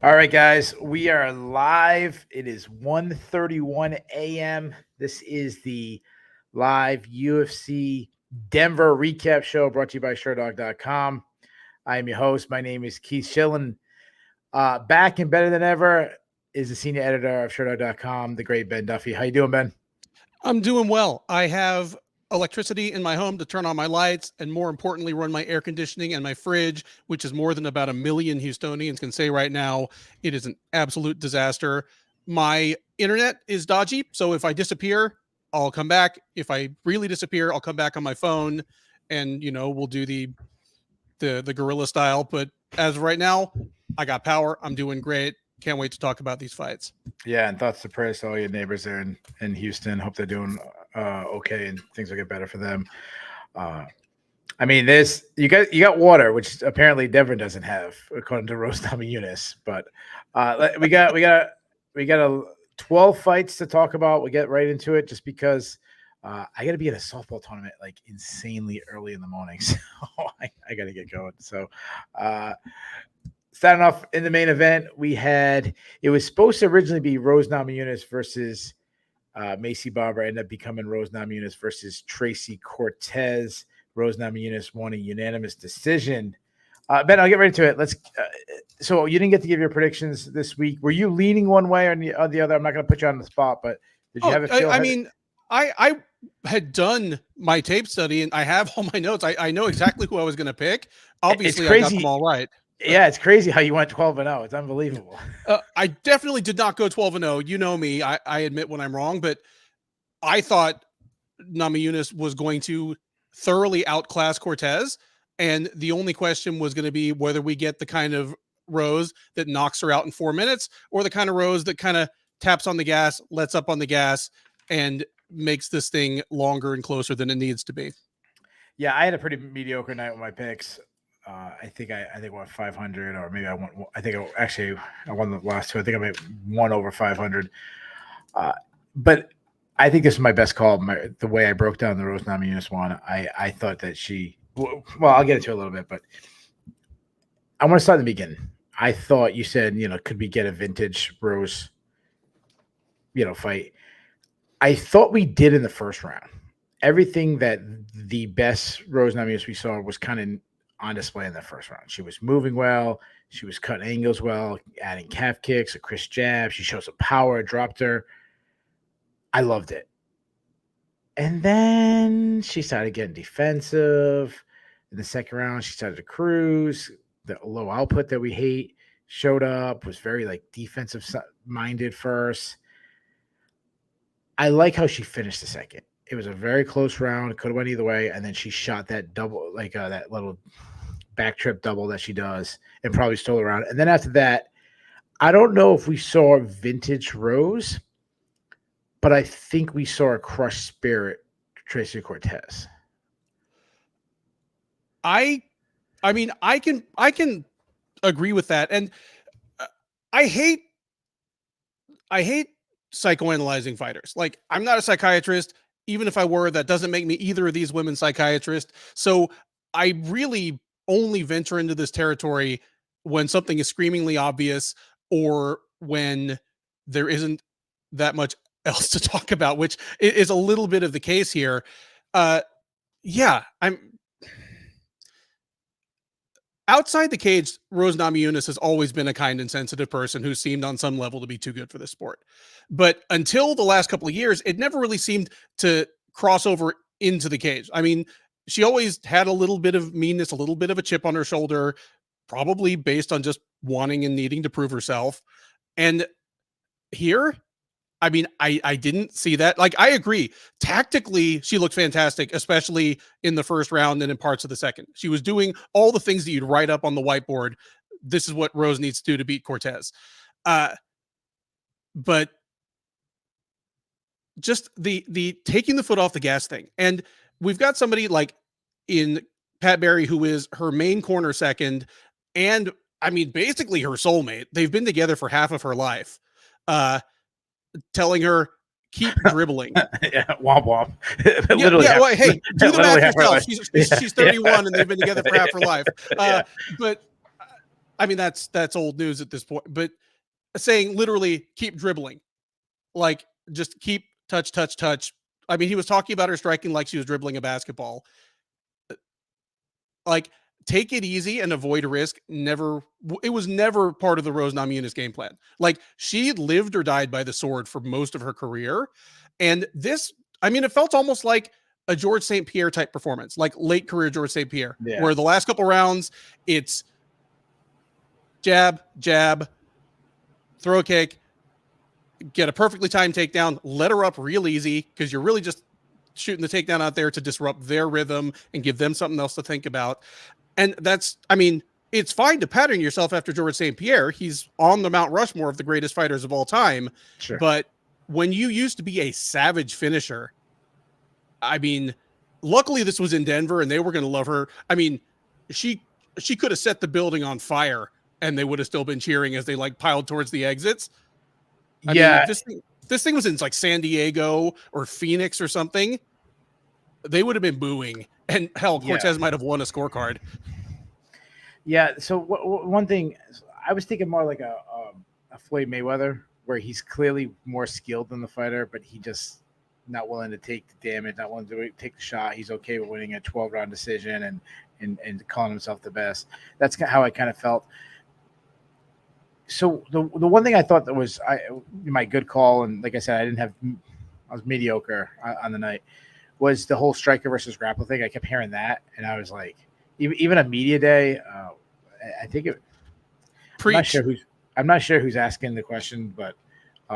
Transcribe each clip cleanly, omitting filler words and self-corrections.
All right, guys, we are live. It is 1:31 a.m. This is the live UFC Denver recap show brought to you by sherdog.com. I am your host. My name is Keith Shillan. Back and better than ever is the senior editor of sherdog.com, the great Ben Duffy. How you doing, Ben? I'm doing well. I have electricity in my home to turn on my lights and, more importantly, run my air conditioning and my fridge, which is more than about 1 million Houstonians can say right now. It is an absolute disaster. My internet is dodgy, so if I disappear, I'll come back. If I really disappear, I'll come back on my phone, and we'll do the guerrilla style. But as of right now, I got power. I'm doing great. Can't wait to talk about these fights. Yeah, and thoughts to prayers to all your neighbors there in Houston. Hope they're doing okay and things will get better for them. I mean, you got water, which apparently Denver doesn't have, according to Rosa Namajunas. But we got 12 fights to talk about. We'll get right into it just because I got to be at a softball tournament like insanely early in the morning, so I got to get going. So. Starting off in the main event, it was supposed to originally be Rosa Namajunas versus Macy Barber, ended up becoming Rosa Namajunas versus Tracy Cortez. Rosa Namajunas won a unanimous decision. Ben, I'll get right into it. So you didn't get to give your predictions this week. Were you leaning one way or the other? I'm not going to put you on the spot, but did you have a feel? I had done my tape study and I have all my notes. I know exactly who I was going to pick. Obviously, I got them all right. Yeah, it's crazy how you went 12-0. It's unbelievable. I definitely did not go 12-0. You know me. I admit when I'm wrong, but I thought Namajunas was going to thoroughly outclass Cortez, and the only question was going to be whether we get the kind of Rose that knocks her out in 4 minutes or the kind of Rose that kind of taps on the gas, lets up on the gas, and makes this thing longer and closer than it needs to be. Yeah, I had a pretty mediocre night with my picks. I think I won 500, or maybe I won. I won the last two. I think I made one over 500. But I think this is my best call. The way I broke down the Rosa Namajunas one, I thought that well, I'll get into it a little bit, but I want to start at the beginning. I thought you said, could we get a vintage Rose, fight? I thought we did in the first round. Everything that the best Rosa Namajunas we saw was kind of on display in the first round. She was moving well. She was cutting angles well, adding calf kicks, a crisp jab. She showed some power, dropped her. I loved it. And then she started getting defensive. In the second round, she started to cruise. The low output that we hate showed up, was very defensive minded first. I like how she finished the second. It was a very close round. It could have went either way. And then she shot that double, that little back trip double that she does, and probably stole around. And then after that, I don't know if we saw vintage Rose, but I think we saw a crushed spirit Tracy Cortez. I can agree with that. And I hate psychoanalyzing fighters. I'm not a psychiatrist. Even if I were, that doesn't make me either of these women psychiatrists. So I really only venture into this territory when something is screamingly obvious or when there isn't that much else to talk about, which is a little bit of the case here. I'm outside the cage. Rosa Namajunas has always been a kind and sensitive person who seemed on some level to be too good for the sport. But until the last couple of years, it never really seemed to cross over into the cage. I mean, she always had a little bit of meanness, a little bit of a chip on her shoulder, probably based on just wanting and needing to prove herself. And here, I mean, I didn't see that. I agree. Tactically, she looked fantastic, especially in the first round and in parts of the second. She was doing all the things that you'd write up on the whiteboard. This is what Rose needs to do to beat Cortez. But just the taking the foot off the gas thing. And we've got somebody in Pat Barry, who is her main corner second, and I mean, basically her soulmate. They've been together for half of her life. Telling her, keep dribbling. Yeah, womp womp. Hey, do the math yourself. She's 31 and they've been together for half her life. But I mean, that's old news at this point, but saying literally keep dribbling, like just keep touch, touch, touch. I mean, he was talking about her striking like she was dribbling a basketball. Like, take it easy and avoid risk. Never, it was never part of the Rose Namajunas game plan. Like, she lived or died by the sword for most of her career. And this, I mean, it felt almost like a George St. Pierre type performance, like late career George St. Pierre, Yeah. where the last couple rounds, it's jab, jab, throw a kick, get a perfectly timed takedown, let her up real easy because you're really just shooting the takedown out there to disrupt their rhythm and give them something else to think about. And that's, I mean, it's fine to pattern yourself after George St. Pierre. He's on the Mount Rushmore of the greatest fighters of all time. Sure. But when you used to be a savage finisher, I mean, luckily this was in Denver and they were going to love her. I mean, she could have set the building on fire and they would have still been cheering as they like piled towards the exits. I mean, this thing was in like San Diego or Phoenix or something. They would have been booing, and hell, Cortez might have won a scorecard. Yeah. So one thing, I was thinking more like a Floyd Mayweather, where he's clearly more skilled than the fighter, but he just not willing to take the damage, not willing to take the shot. He's okay with winning a 12-round decision and calling himself the best. That's how I kind of felt. So the one thing I thought that was my good call, and like I said, I was mediocre on the night, was the whole striker versus grappler thing. I kept hearing that, and I was like, even a media day, I think it. Preach. I'm not sure who's asking the question, but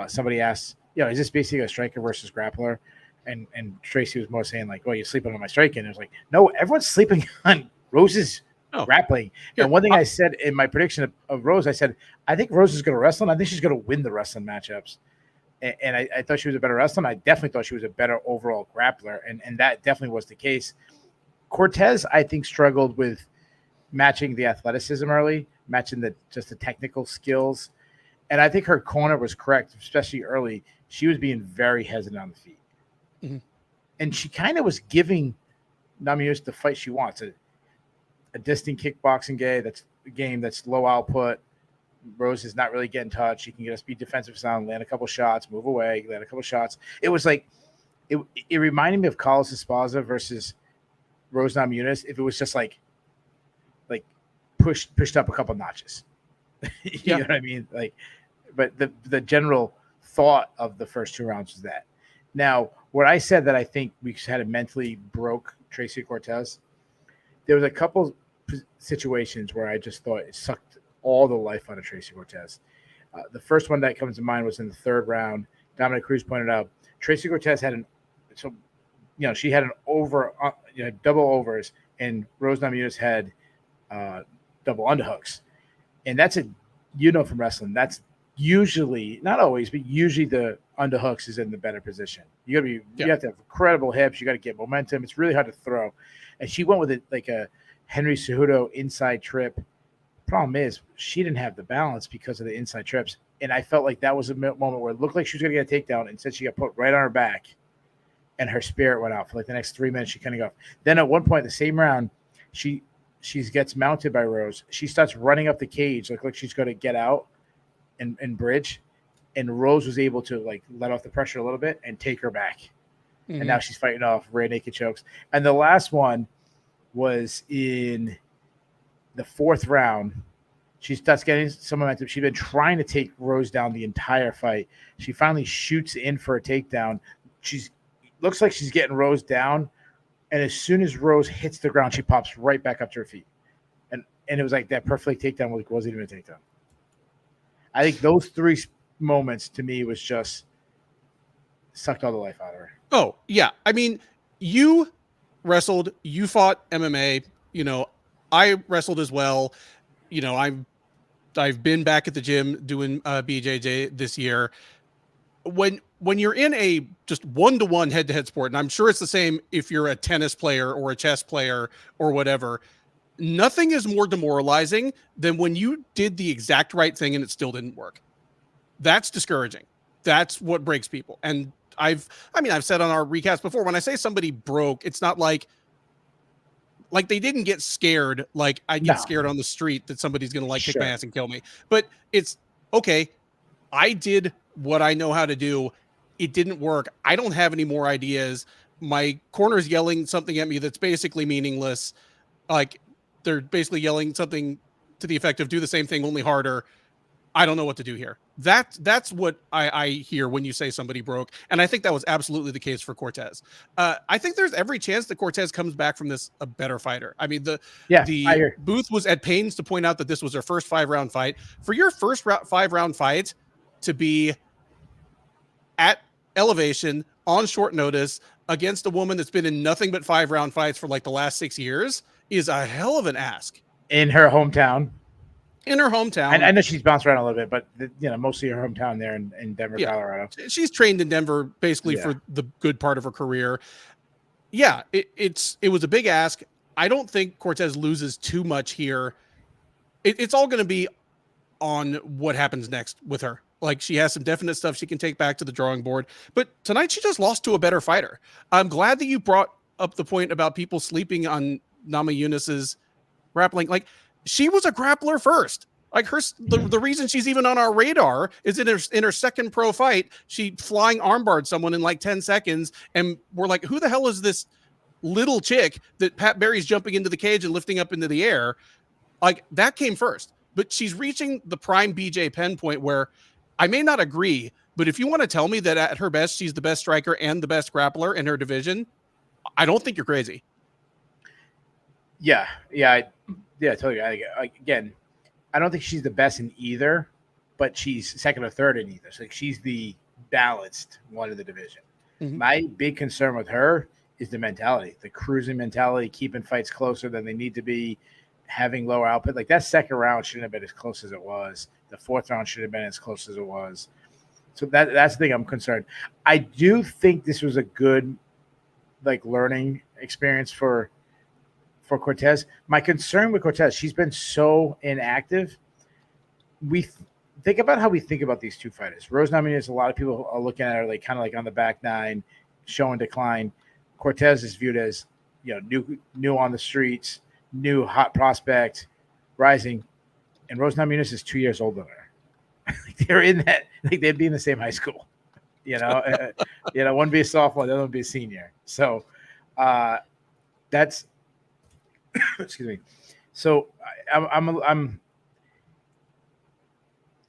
somebody asked, is this basically a striker versus grappler? And Tracy was more saying like, well, you're sleeping on my striking. It was like, no, everyone's sleeping on Rose's grappling. Here, and one thing I said in my prediction of Rose, I said, I think Rose is going to wrestle, and I think she's going to win the wrestling matchups. And I thought she was a better wrestler. And I definitely thought she was a better overall grappler, and that definitely was the case. Cortez, I think, struggled with matching the athleticism early, matching just the technical skills. And I think her corner was correct, especially early. She was being very hesitant on the feet. Mm-hmm. And she kind of was giving Namajunas the fight she wants. A distant kickboxing game that's low output. Rose is not really getting touched. She can get a speed defensive sound, land a couple shots, move away, land a couple shots. It was like it reminded me of Carlos Esparza versus Rose Namajunas if it was just like pushed up a couple notches. You know what I mean? Like, but the general thought of the first two rounds was that. Now, what I said that I think we had mentally broke Tracy Cortez, there was a couple situations where I just thought it sucked all the life out of Tracy Cortez. The first one that comes to mind was in the third round. Dominic Cruz pointed out Tracy Cortez had she had an over, double overs, and Rose Namajunas had double underhooks. And that's from wrestling, that's usually, not always, but usually the underhooks is in the better position. You have to have incredible hips. You got to get momentum. It's really hard to throw. And she went with it like a Henry Cejudo inside trip. Problem is, she didn't have the balance because of the inside trips. And I felt like that was a moment where it looked like she was going to get a takedown. Instead, she got put right on her back, and her spirit went out for like the next 3 minutes. She kind of got. Then at one point, the same round, she gets mounted by Rose. She starts running up the cage, like she's going to get out and bridge. And Rose was able to like let off the pressure a little bit and take her back. Mm-hmm. And now she's fighting off rear naked chokes. And the last one was in the fourth round. She starts getting some momentum. She's been trying to take Rose down the entire fight. She finally shoots in for a takedown. Looks like she's getting Rose down. And as soon as Rose hits the ground, she pops right back up to her feet. And it was like that perfect takedown wasn't even a takedown. I think those three moments to me was just sucked all the life out of her. Oh, yeah. I mean, you wrestled, you fought MMA, I wrestled as well. I've been back at the gym doing BJJ this year. When you're in a just one-to-one head-to-head sport, and I'm sure it's the same if you're a tennis player or a chess player or whatever, nothing is more demoralizing than when you did the exact right thing and it still didn't work. That's discouraging. That's what breaks people. And I've said on our recaps before, when I say somebody broke, it's not like like they didn't get scared. Like I get scared on the street that somebody's going to like kick my ass and kill me. But it's okay. I did what I know how to do. It didn't work. I don't have any more ideas. My corner's yelling something at me that's basically meaningless. Like they're basically yelling something to the effect of do the same thing, only harder. I don't know what to do here. That's what I hear when you say somebody broke. And I think that was absolutely the case for Cortez. I think there's every chance that Cortez comes back from this a better fighter. I mean, the booth was at pains to point out that this was her first 5-round fight. For your first 5-round fight to be at elevation on short notice against a woman that's been in nothing but 5-round fights for like the last 6 years is a hell of an ask. In her hometown. I know she's bounced around a little bit, but mostly her hometown there in Denver, Colorado. She's trained in Denver basically for the good part of her career. Yeah, it was a big ask. I don't think Cortez loses too much here. It's all going to be on what happens next with her. Like she has some definite stuff she can take back to the drawing board, but tonight she just lost to a better fighter. I'm glad that you brought up the point about people sleeping on Namajunas' grappling. Like she was a grappler first. Like the reason she's even on our radar is in her second pro fight, she flying armbarred someone in like 10 seconds. And we're like, who the hell is this little chick that Pat Barry's jumping into the cage and lifting up into the air? Like that came first, but she's reaching the prime BJ Penn point where I may not agree, but if you want to tell me that at her best, she's the best striker and the best grappler in her division, I don't think you're crazy. Yeah, totally. Again, I don't think she's the best in either, but she's second or third in either. So she's the balanced one of the division. Mm-hmm. My big concern with her is the mentality, the cruising mentality, keeping fights closer than they need to be, having lower output. Like that second round shouldn't have been as close as it was. The fourth round should have been as close as it was. So that's the thing I'm concerned. I do think this was a good learning experience for Cortez. My concern with Cortez, she's been so inactive. We think about how we think about these two fighters. Rosa Namajunas, a lot of people are looking at her kind of on the back nine, showing decline. Cortez is viewed as new on the streets, new hot prospect, rising. And Rosa Namajunas is 2 years older than her. They're in that, they'd be in the same high school. One be a sophomore, the other one be a senior. So that's excuse me. So I'm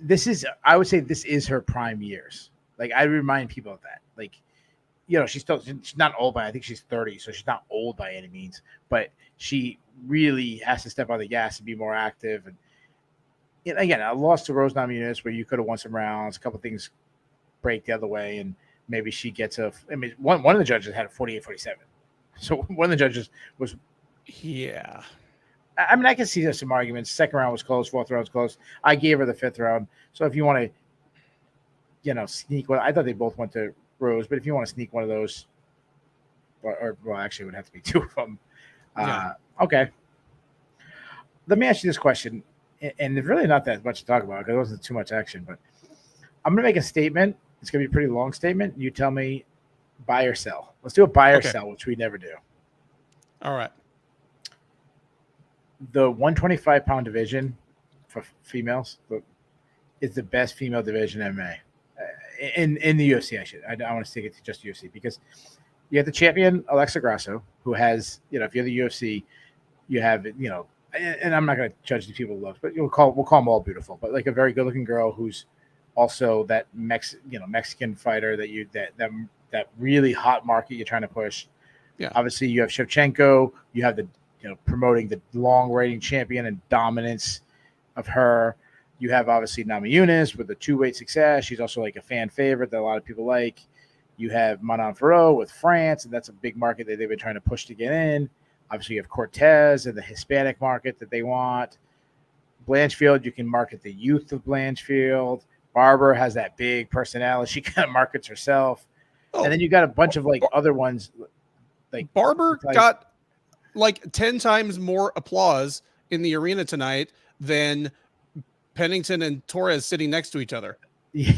this is, I would say this is her prime years. I remind people of that. She's not old by, I think she's 30, so she's not old by any means, but she really has to step on the gas and be more active. And again, I lost to Rosa Namajunas where you could have won some rounds, a couple of things break the other way, and maybe she gets one of the judges had a 48-47. So one of the judges was, yeah. I mean, I can see some arguments. Second round was close. Fourth round was close. I gave her the fifth round. So if you want to, sneak one, I thought they both went to Rose, but if you want to sneak one of those, or actually it would have to be two of them. Okay. Let me ask you this question, and there's really not that much to talk about because there wasn't too much action, but I'm going to make a statement. It's going to be a pretty long statement. You tell me buy or sell. Let's do a buy or sell, which we never do. All right. The 125-pound division for females is the best female division in MMA. In the UFC, I want to stick it to just UFC because you have the champion Alexa Grasso, who has, if you're the UFC, you have, and I'm not going to judge the people who love, but we'll call them all beautiful, but a very good-looking girl who's also that Mexican fighter that really hot market you're trying to push. Yeah. Obviously, you have Shevchenko. You have the promoting the long reigning champion and dominance of her. You have obviously Namajunas with the 2-weight success. She's also a fan favorite that a lot of people like. You have Manon Ferro with France, and that's a big market that they've been trying to push to get in. Obviously, you have Cortez and the Hispanic market that they want. Blanchfield, you can market the youth of Blanchfield. Barber has that big personality. She kind of markets herself. Oh, and then you got a bunch of other ones. Barber got 10 times more applause in the arena tonight than Pennington and Torres sitting next to each other. Yeah.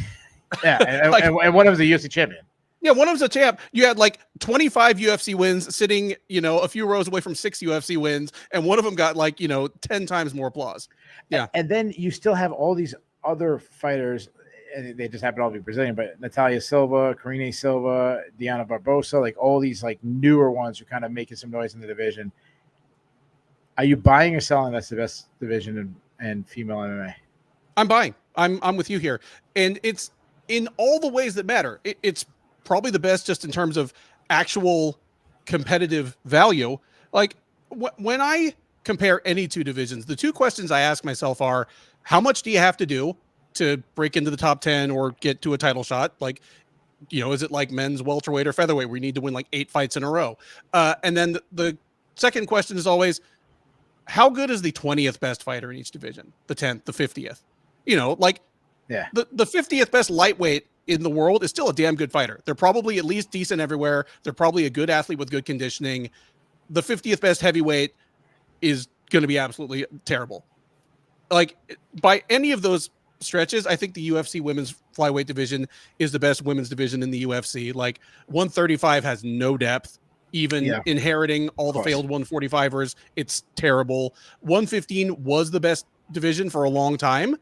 And one of them is a UFC champion. Yeah, one of them's a champ. You had like 25 UFC wins sitting, a few rows away from 6 UFC wins, and one of them got like, 10 times more applause. Yeah. And then you still have all these other fighters, and they just happen to all be Brazilian, but Natalia Silva, Karine Silva, Diana Barbosa, like all these like newer ones who kind of making some noise in the division. Are you buying or selling? That's the best division in female MMA. I'm buying. I'm with you here. And it's in all the ways that matter. It's probably the best just in terms of actual competitive value. Like when I compare any two divisions, the two questions I ask myself are, how much do you have to do to break into the top 10 or get to a title shot? Like, is it like men's welterweight or featherweight where you need to win like 8 fights in a row? And then the second question is always, how good is the 20th best fighter in each division? The 10th, the 50th? Yeah. The 50th best lightweight in the world is still a damn good fighter. They're probably at least decent everywhere. They're probably a good athlete with good conditioning. The 50th best heavyweight is going to be absolutely terrible. Like, by any of those stretches, I think the UFC women's flyweight division is the best women's division in the UFC. Like, 135 has no depth. Even inheriting all the failed 145ers, it's terrible. 115 was the best division for a long time,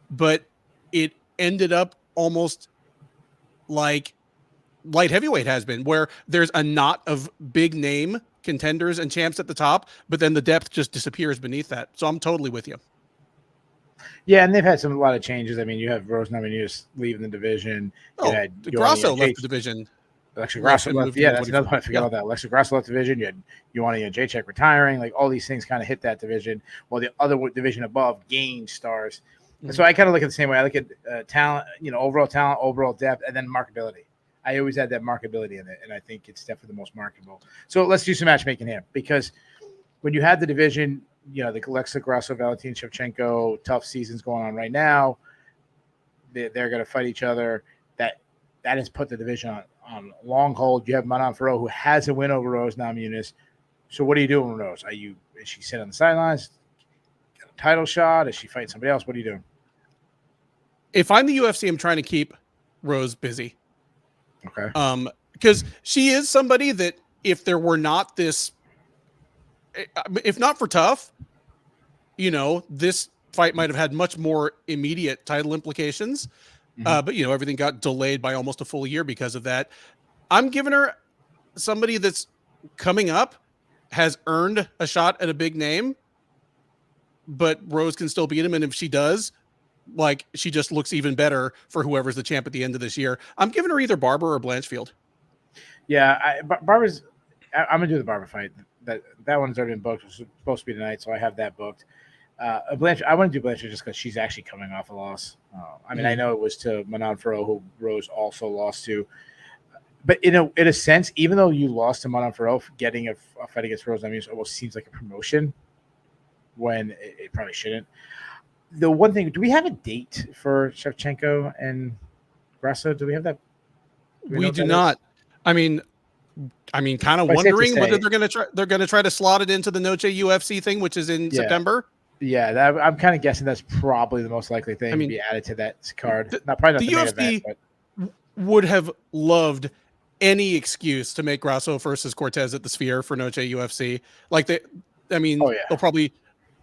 but it ended up almost like light heavyweight has been, where there's a knot of big name contenders and champs at the top, but then the depth just disappears beneath that. So I'm totally with you. Yeah, and they've had a lot of changes. I mean, you have Rosa Namajunas leaving the division. You had Grasso left the division. Alexa Grasso left. Yeah, that's another one. I forgot about that. Alexa Grasso left the division. You had Jacek retiring. Like all these things kind of hit that division, while the other division above gained stars. Mm-hmm. So I kind of look at the same way. I look at talent, overall talent, overall depth, and then marketability. I always had that marketability in it, and I think it's definitely the most marketable. So let's do some matchmaking here, because when you had the division, the Alexa Grasso, Valentina Shevchenko, tough seasons going on right now. They're going to fight each other. That has put the division on long hold. You have Manon Farrow, who has a win over Rosa Namajunas. So what are you doing with Rose? Is she sitting on the sidelines? Got a title shot? Is she fighting somebody else? What are you doing? If I'm the UFC, I'm trying to keep Rose busy. Okay. Because she is somebody that if there were not this, if not for tough, this fight might have had much more immediate title implications. But everything got delayed by almost a full year because of that. I'm giving her somebody that's coming up, has earned a shot at a big name, but Rose can still beat him. And if she does, like, she just looks even better for whoever's the champ at the end of this year. I'm giving her either Barber or Blanchfield. Yeah, Barber's. I'm gonna do the Barber fight. That one's already been booked. It's supposed to be tonight, so I have that booked. Blanchard, I want to do Blanchard just because she's actually coming off a loss. I mean, I know it was to Manon Farrow, who Rose also lost to. But in a sense, even though you lost to Manon Farrow, getting a fight against Rose, I mean, it almost seems like a promotion when it probably shouldn't. The one thing, do we have a date for Shevchenko and Grasso? Do we have that? We do not. I mean, kind of wondering whether they're going to try to slot it into the Noche UFC thing, which is in September. Yeah, I'm kind of guessing that's probably the most likely thing to be added to that card. The UFC would have loved any excuse to make Grasso versus Cortez at the Sphere for Noche UFC. Like they'll probably,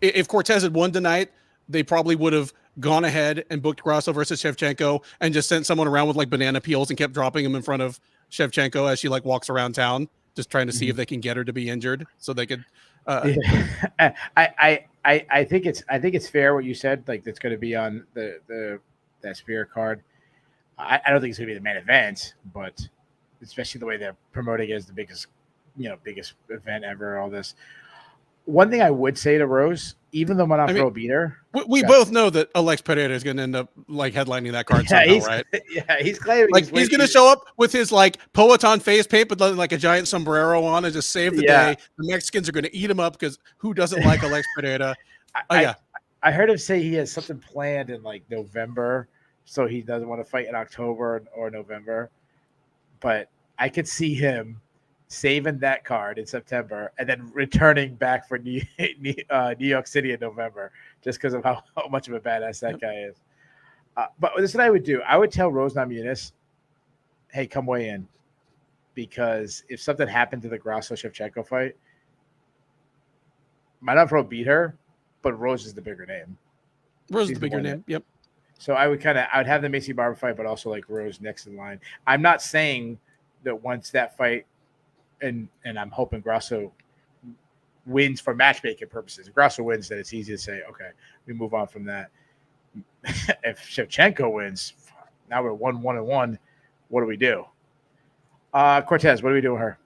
if Cortez had won tonight, they probably would have gone ahead and booked Grasso versus Shevchenko and just sent someone around with like banana peels and kept dropping him in front of Shevchenko as she like walks around town, just trying to see if they can get her to be injured so they could. I think it's fair what you said. Like that's going to be on that Sphere card. I don't think it's going to be the main event, but especially the way they're promoting it as the biggest event ever. All this. One thing I would say to Rose, even though Manon Farrow beat her, we both know that Alex Pereira is going to end up like headlining that card somehow, right? Yeah, he's claiming like he's going to show up with his like Powhatan face paint, but like a giant sombrero on, and just save the day. The Mexicans are going to eat him up because who doesn't like Alex Pereira? I heard him say he has something planned in like November, so he doesn't want to fight in October or November. But I could see him saving that card in September and then returning back for New York City in November, just because of how much of a badass that guy is. But this is what I would do. I would tell Rosa Namajunas, hey, come weigh in. because if something happened to the Grasso-Shevchenko fight, Manavro beat her, but Rose is the bigger name. Rose is the bigger name. Yep. So I would have the Macy Barber fight, but also like Rose next in line. I'm not saying that once that fight, and I'm hoping Grasso wins for matchmaking purposes. If Grasso wins, then it's easy to say, okay, we move on from that. If Shevchenko wins, now we're 1-1-1. What do we do? Cortez, what do we do with her?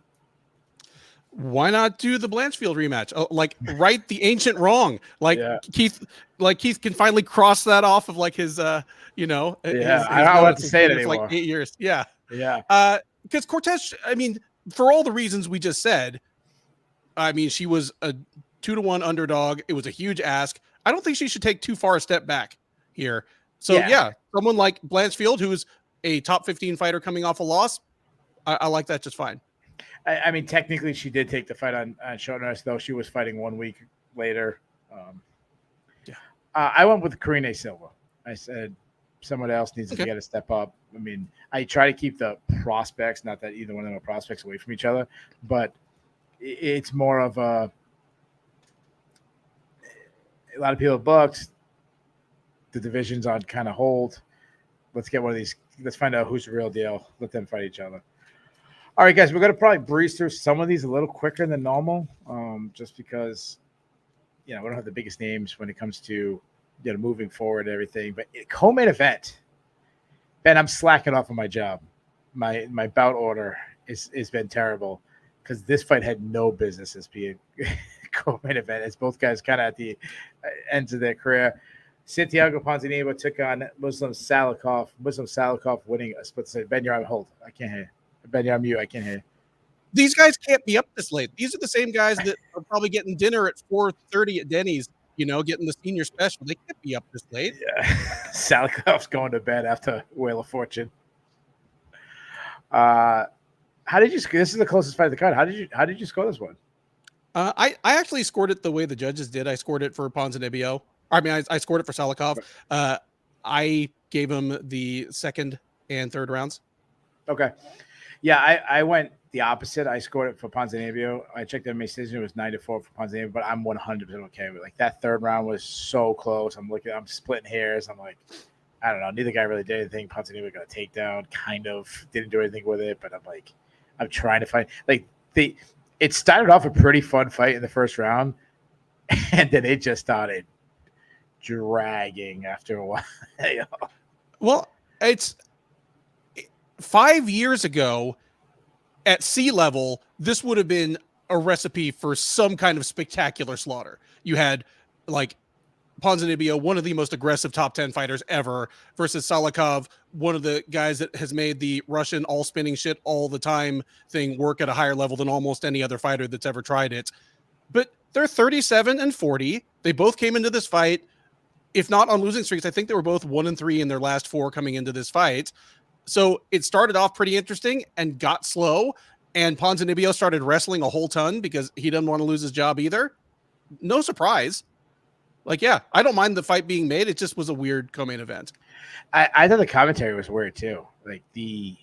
Why not do the Blanchfield rematch? Oh, like right the ancient wrong. Like Keith can finally cross that off of like his I don't want to say it anymore. For like 8 years. Yeah. Because Cortez, I mean, for all the reasons we just said, I mean, she was a 2-1 underdog. It was a huge ask. I don't think she should take too far a step back here. So someone like Blanchfield, who's a top 15 fighter coming off a loss, I like that just fine. I mean, technically, she did take the fight on short notice, though she was fighting 1 week later. I went with Karine Silva. I said someone else needs to get a step up. I mean, I try to keep the prospects, not that either one of them are prospects, away from each other, but it's more of a lot of people booked. The division's on kind of hold. Let's get one of these. Let's find out who's the real deal. Let them fight each other. All right, guys, we're going to probably breeze through some of these a little quicker than normal, just because, we don't have the biggest names when it comes to, moving forward and everything. But co-main event, Ben, I'm slacking off on my job. My bout order has been terrible because this fight had no business as being co-main event. As both guys kind of at the ends of their career. Santiago Ponzinibbio took on Muslim Salikov. Muslim Salikov winning a split decision. Ben, you're on hold. I can't hear you. Ben, you're on mute. I can't hear you. These guys can't be up this late. These are the same guys that are probably getting dinner at 4:30 at Denny's, getting the senior special. They can't be up this late. Yeah. Salikov's going to bed after Wheel of Fortune. How did you? This is the closest fight of the card. How did you score this one? I actually scored it the way the judges did. I scored it for Ponzinibbio. I mean, I scored it for Salikov. I gave him the second and third rounds. Okay. Yeah, I went the opposite. I scored it for Ponzinibbio. I checked the decision. It was 9-4 for Ponzinibbio, but I'm 100% okay with it. Like that third round was so close. I'm splitting hairs. I'm like, I don't know. Neither guy really did anything. Ponzinibbio got a takedown, kind of didn't do anything with it, but I'm trying to find it started off a pretty fun fight in the first round, and then it just started dragging after a while. Well, it's 5 years ago at sea level, this would have been a recipe for some kind of spectacular slaughter. You had like Ponzinibbio, one of the most aggressive top 10 fighters ever, versus Salikov, one of the guys that has made the Russian all spinning shit all the time thing work at a higher level than almost any other fighter that's ever tried it. But they're 37-40. They both came into this fight, if not on losing streaks. I think they were both 1-3 in their last 4 coming into this fight. So it started off pretty interesting and got slow, and Ponzinibbio started wrestling a whole ton because he doesn't want to lose his job either. No surprise. I don't mind the fight being made. It just was a weird co-main event. I thought the commentary was weird too. Like the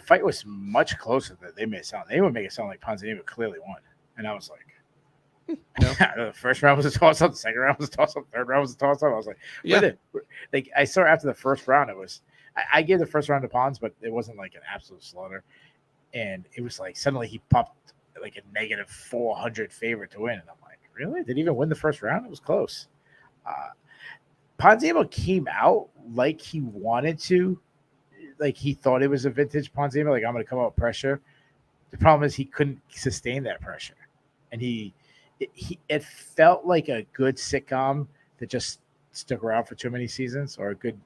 fight was much closer than they made it sound. They would make it sound like Ponzinibbio clearly won, and I was like, no. The first round was a toss-up, the second round was a toss-up, third round was a toss-up. I was like, I saw after the first round, it was. I gave the first round to Pons, but it wasn't like an absolute slaughter. And it was like suddenly he popped like a -400 favorite to win. And I'm like, really? Did he even win the first round? It was close. Ponzinibbio came out like he wanted to. Like he thought it was a vintage Ponzinibbio. Like, I'm going to come out with pressure. The problem is he couldn't sustain that pressure. And it felt like a good sitcom that just stuck around for too many seasons, or a good,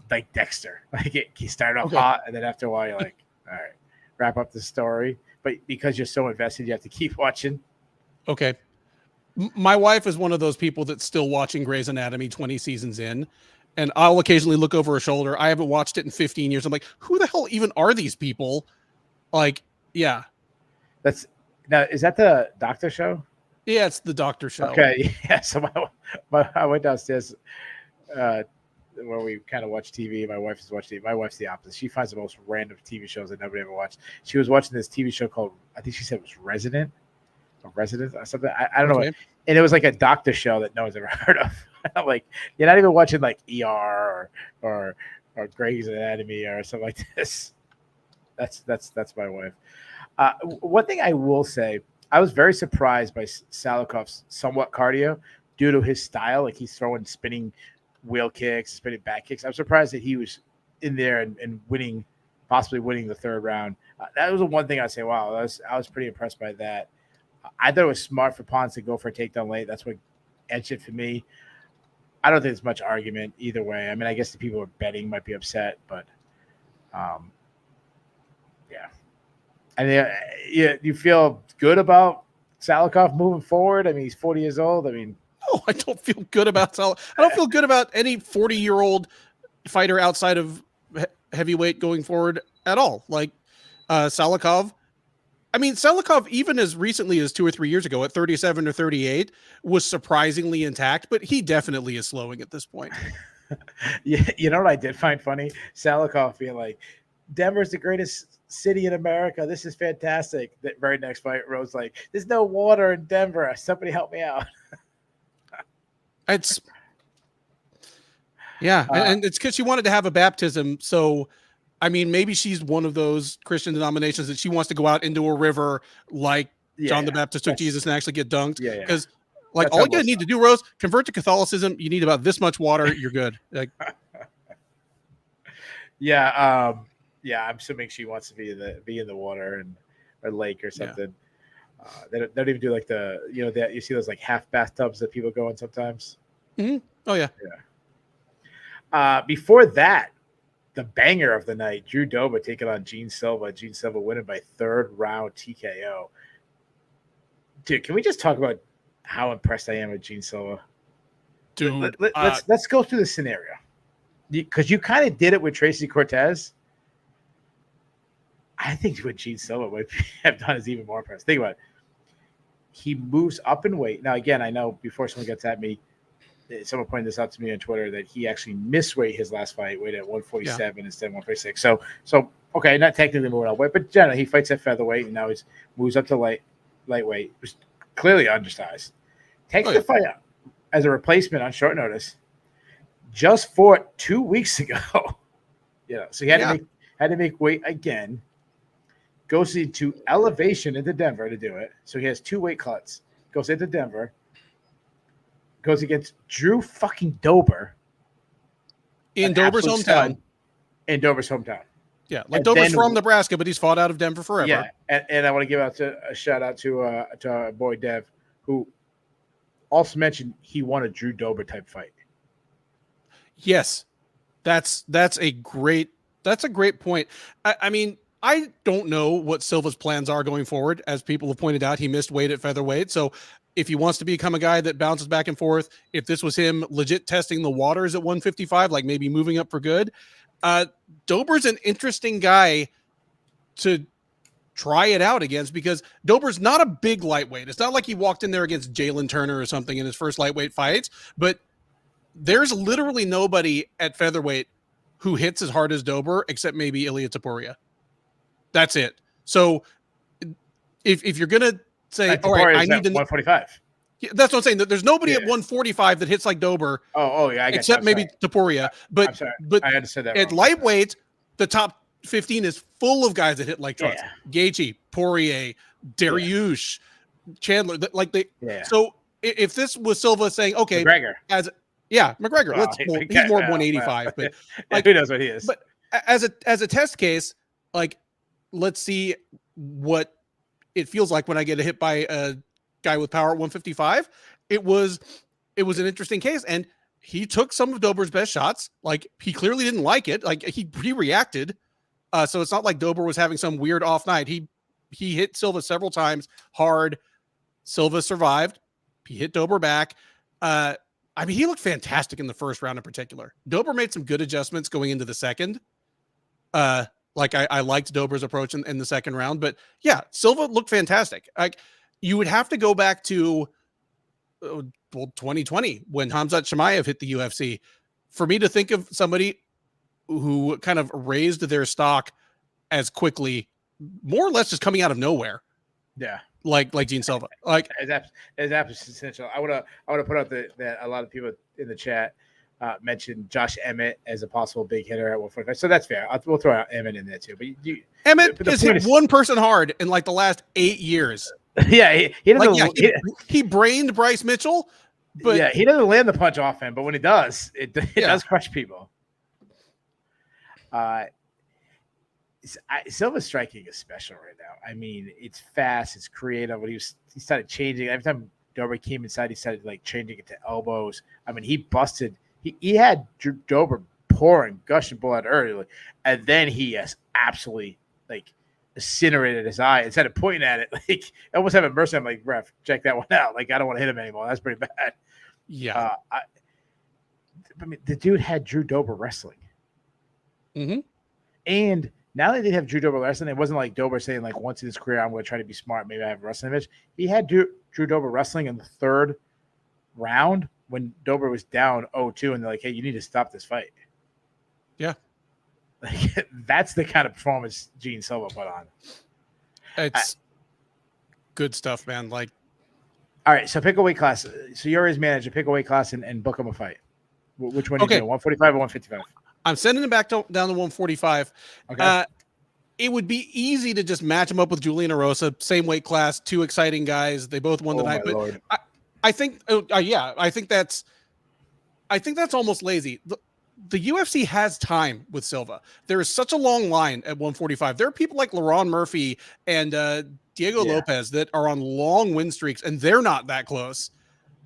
like Dexter. Like he started off hot, and then after a while you're like, all right, wrap up the story. But because you're so invested, you have to keep watching. Okay. My wife is one of those people that's still watching Grey's Anatomy 20 seasons in, and I'll occasionally look over her shoulder. I haven't watched it in 15 years. I'm like, who the hell even are these people? Like, yeah. Is that the doctor show? Yeah, it's the doctor show. Okay. Yeah. So I went downstairs where we kind of watch TV. My wife is watching TV. My wife's the opposite. She finds the most random TV shows that nobody ever watched. She was watching this TV show called, I think she said it was Resident or something. I don't know. Okay. And it was like a doctor show that no one's ever heard of. I'm like, you're not even watching like ER or Grey's Anatomy or something like this. That's my wife. One thing I will say, I was very surprised by Salakov's somewhat cardio due to his style. Like he's throwing spinning wheel kicks, spinning back kicks. I'm surprised that he was in there and winning, possibly winning the third round. That was the one thing I'd say, wow, I was pretty impressed by that. I thought it was smart for Pons to go for a takedown late. That's what edged it for me. I don't think there's much argument either way. I mean, I guess the people who are betting might be upset, but yeah. I mean, you feel good about Salakov moving forward? I mean, he's 40 years old. I mean, no, I don't feel good about I don't feel good about any 40-year-old fighter outside of heavyweight going forward at all. Like Salakov. I mean, Salakov, even as recently as 2 or 3 years ago at 37 or 38, was surprisingly intact, but he definitely is slowing at this point. Yeah, you know what I did find funny? Salakov being like, Denver's the greatest city in America. This is fantastic. That very next fight, Rose like, there's no water in Denver. Somebody help me out. It's yeah, and it's because she wanted to have a baptism. So, I mean, maybe she's one of those Christian denominations that she wants to go out into a river like John the Baptist took Jesus and actually get dunked. Yeah, because like all you need to do, Rose, convert to Catholicism. You need about this much water. You're good. Like, yeah. I'm assuming she wants to be in the water and or lake or something. Yeah. They don't even do like that you see those like half bathtubs that people go in sometimes. Mm-hmm. Oh yeah. Before that, the banger of the night, Drew Dober taking on Gene Silva. Gene Silva winning by third round TKO. Dude, can we just talk about how impressed I am with Gene Silva? Dude, let's go through the scenario because you kind of did it with Tracy Cortez. I think what Gene Silva would have done is even more impressive. Think about it. He moves up in weight. Now, again, I know before someone gets at me, someone pointed this out to me on Twitter that he actually missed weight his last fight, weighed at 147 instead of 146. So okay, not technically moving up weight, but generally he fights at featherweight and now he moves up to lightweight. Was clearly undersized. Takes the fight out as a replacement on short notice. Just fought 2 weeks ago. So he had to make weight again. Goes into elevation into Denver to do it. So he has 2 weight cuts. Goes into Denver. Goes against Drew fucking Dober. In Dober's hometown. In Dober's hometown. Yeah, like Dober's from Nebraska, but he's fought out of Denver forever. Yeah, and I want to give a shout out to our boy Dev, who also mentioned he won a Drew Dober type fight. Yes, that's a great point. I mean, I don't know what Silva's plans are going forward. As people have pointed out, he missed weight at featherweight. So if he wants to become a guy that bounces back and forth, if this was him legit testing the waters at 155, like maybe moving up for good, Dober's an interesting guy to try it out against because Dober's not a big lightweight. It's not like he walked in there against Jalen Turner or something in his first lightweight fights, but there's literally nobody at featherweight who hits as hard as Dober except maybe Ilia Topuria. That's it. So if you're going to say, all right, I need to 145. That's what I'm saying. There's nobody at 145 that hits like Dober. Oh yeah, except maybe Topuria. But I had to say that at lightweight, the top 15 is full of guys that hit like trucks. Gaethje, Poirier, Dariush, Chandler. So if this was Silva saying, okay, McGregor. McGregor. He's more 185, but like, who knows what he is? But as a test case, like, let's see what it feels like when I get hit by a guy with power at 155. It was an interesting case, and he took some of Dober's best shots. Like, he clearly didn't like it. Like, he reacted. So it's not like Dober was having some weird off night. He hit Silva several times hard. Silva survived. He hit Dober back. I mean, he looked fantastic in the first round in particular. Dober made some good adjustments going into the second. Like I liked Dober's approach in the second round, but yeah, Silva looked fantastic. Like, you would have to go back to 2020 when Khamzat Chimaev hit the UFC. for me to think of somebody who kind of raised their stock as quickly, more or less just coming out of nowhere. Yeah. Like Gene Silva. Like is absolutely essential. I want to put out that a lot of people in the chat mentioned Josh Emmett as a possible big hitter at 145. So that's fair. We'll throw out Emmett in there too. But Emmett has hit one person hard in like the last 8 years. Yeah, he doesn't. Like, he brained Bryce Mitchell, but yeah, he doesn't land the punch often. But when he does, it does crush people. Silva's striking is special right now. I mean, it's fast, it's creative. When he started changing every time Dober came inside, he started like changing it to elbows. I mean, he busted. He had Dober pouring, gushing blood early, and then he has absolutely like incinerated his eye instead of pointing at it. Like almost having mercy. I'm like, ref, check that one out. Like I don't want to hit him anymore. That's pretty bad. Yeah. I mean, the dude had Drew Dober wrestling, and now that they have Drew Dober wrestling, it wasn't like Dober saying like once in his career I'm going to try to be smart. Maybe I have a wrestling image. He had Drew Dober wrestling in the third round when Dober was down 0-2, and they're like, "Hey, you need to stop this fight." Yeah, like, that's the kind of performance Gene Silva put on. It's good stuff, man. Like, all right, so pick a weight class. So you're his manager. Pick a weight class and book him a fight. Which one? Okay, 145 or 155? I'm sending him back down to 145. Okay. It would be easy to just match him up with Shillan and Orosa, same weight class, two exciting guys. They both won the night, but I think that's almost lazy. The UFC has time with Silva. There is such a long line at 145. There are people like Laron Murphy and Diego Lopez that are on long win streaks, and they're not that close.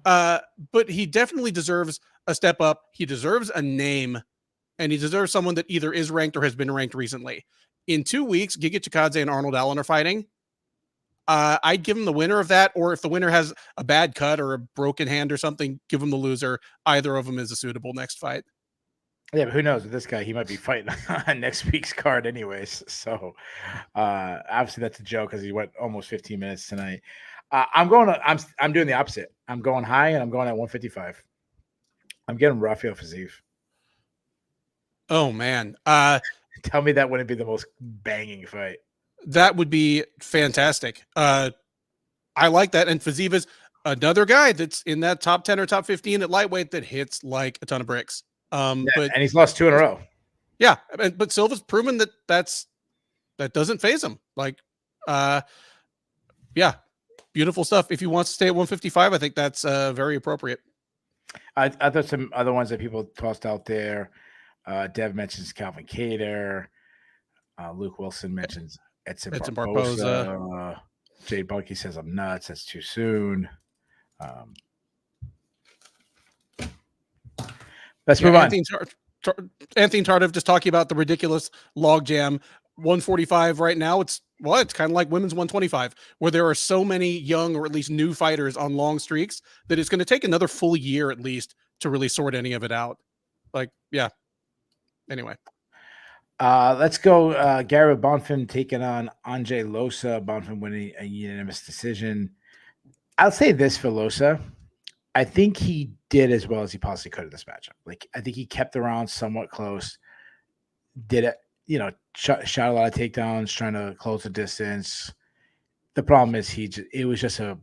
But he definitely deserves a step up. He deserves a name, and he deserves someone that either is ranked or has been ranked recently. In 2 weeks, Giga Chikadze and Arnold Allen are fighting. I'd give him the winner of that, or if the winner has a bad cut or a broken hand or something, give him the loser. Either of them is a suitable next fight. Yeah, but who knows with this guy? He might be fighting on next week's card anyways. So obviously that's a joke because he went almost 15 minutes tonight. I'm doing the opposite. I'm going high and I'm going at 155. I'm getting Rafael Fiziev. Oh man. Tell me that wouldn't be the most banging fight. That would be fantastic. I like that. And Fiziev is another guy that's in that top 10 or top 15 at lightweight that hits like a ton of bricks. And he's lost 2 in a row. Yeah. But Silva's proven that doesn't faze him. Like, yeah, beautiful stuff. If he wants to stay at 155, I think that's very appropriate. I thought some other ones that people tossed out there. Dev mentions Calvin Kattar. Luke Wilson mentions Edson Barboza. Jade Bunky says I'm nuts. That's too soon. Let's move on. Anthony Tardif just talking about the ridiculous logjam. 145 right now. It's kind of like women's 125, where there are so many young or at least new fighters on long streaks that it's going to take another full year at least to really sort any of it out. Like, yeah. Anyway. Let's go. Gary Bonfim taking on Andre Losa. Bonfim winning a unanimous decision. I'll say this for Losa. I think he did as well as he possibly could in this matchup. Like, I think he kept the round somewhat close. Did it, shot a lot of takedowns, trying to close the distance. The problem is it was just a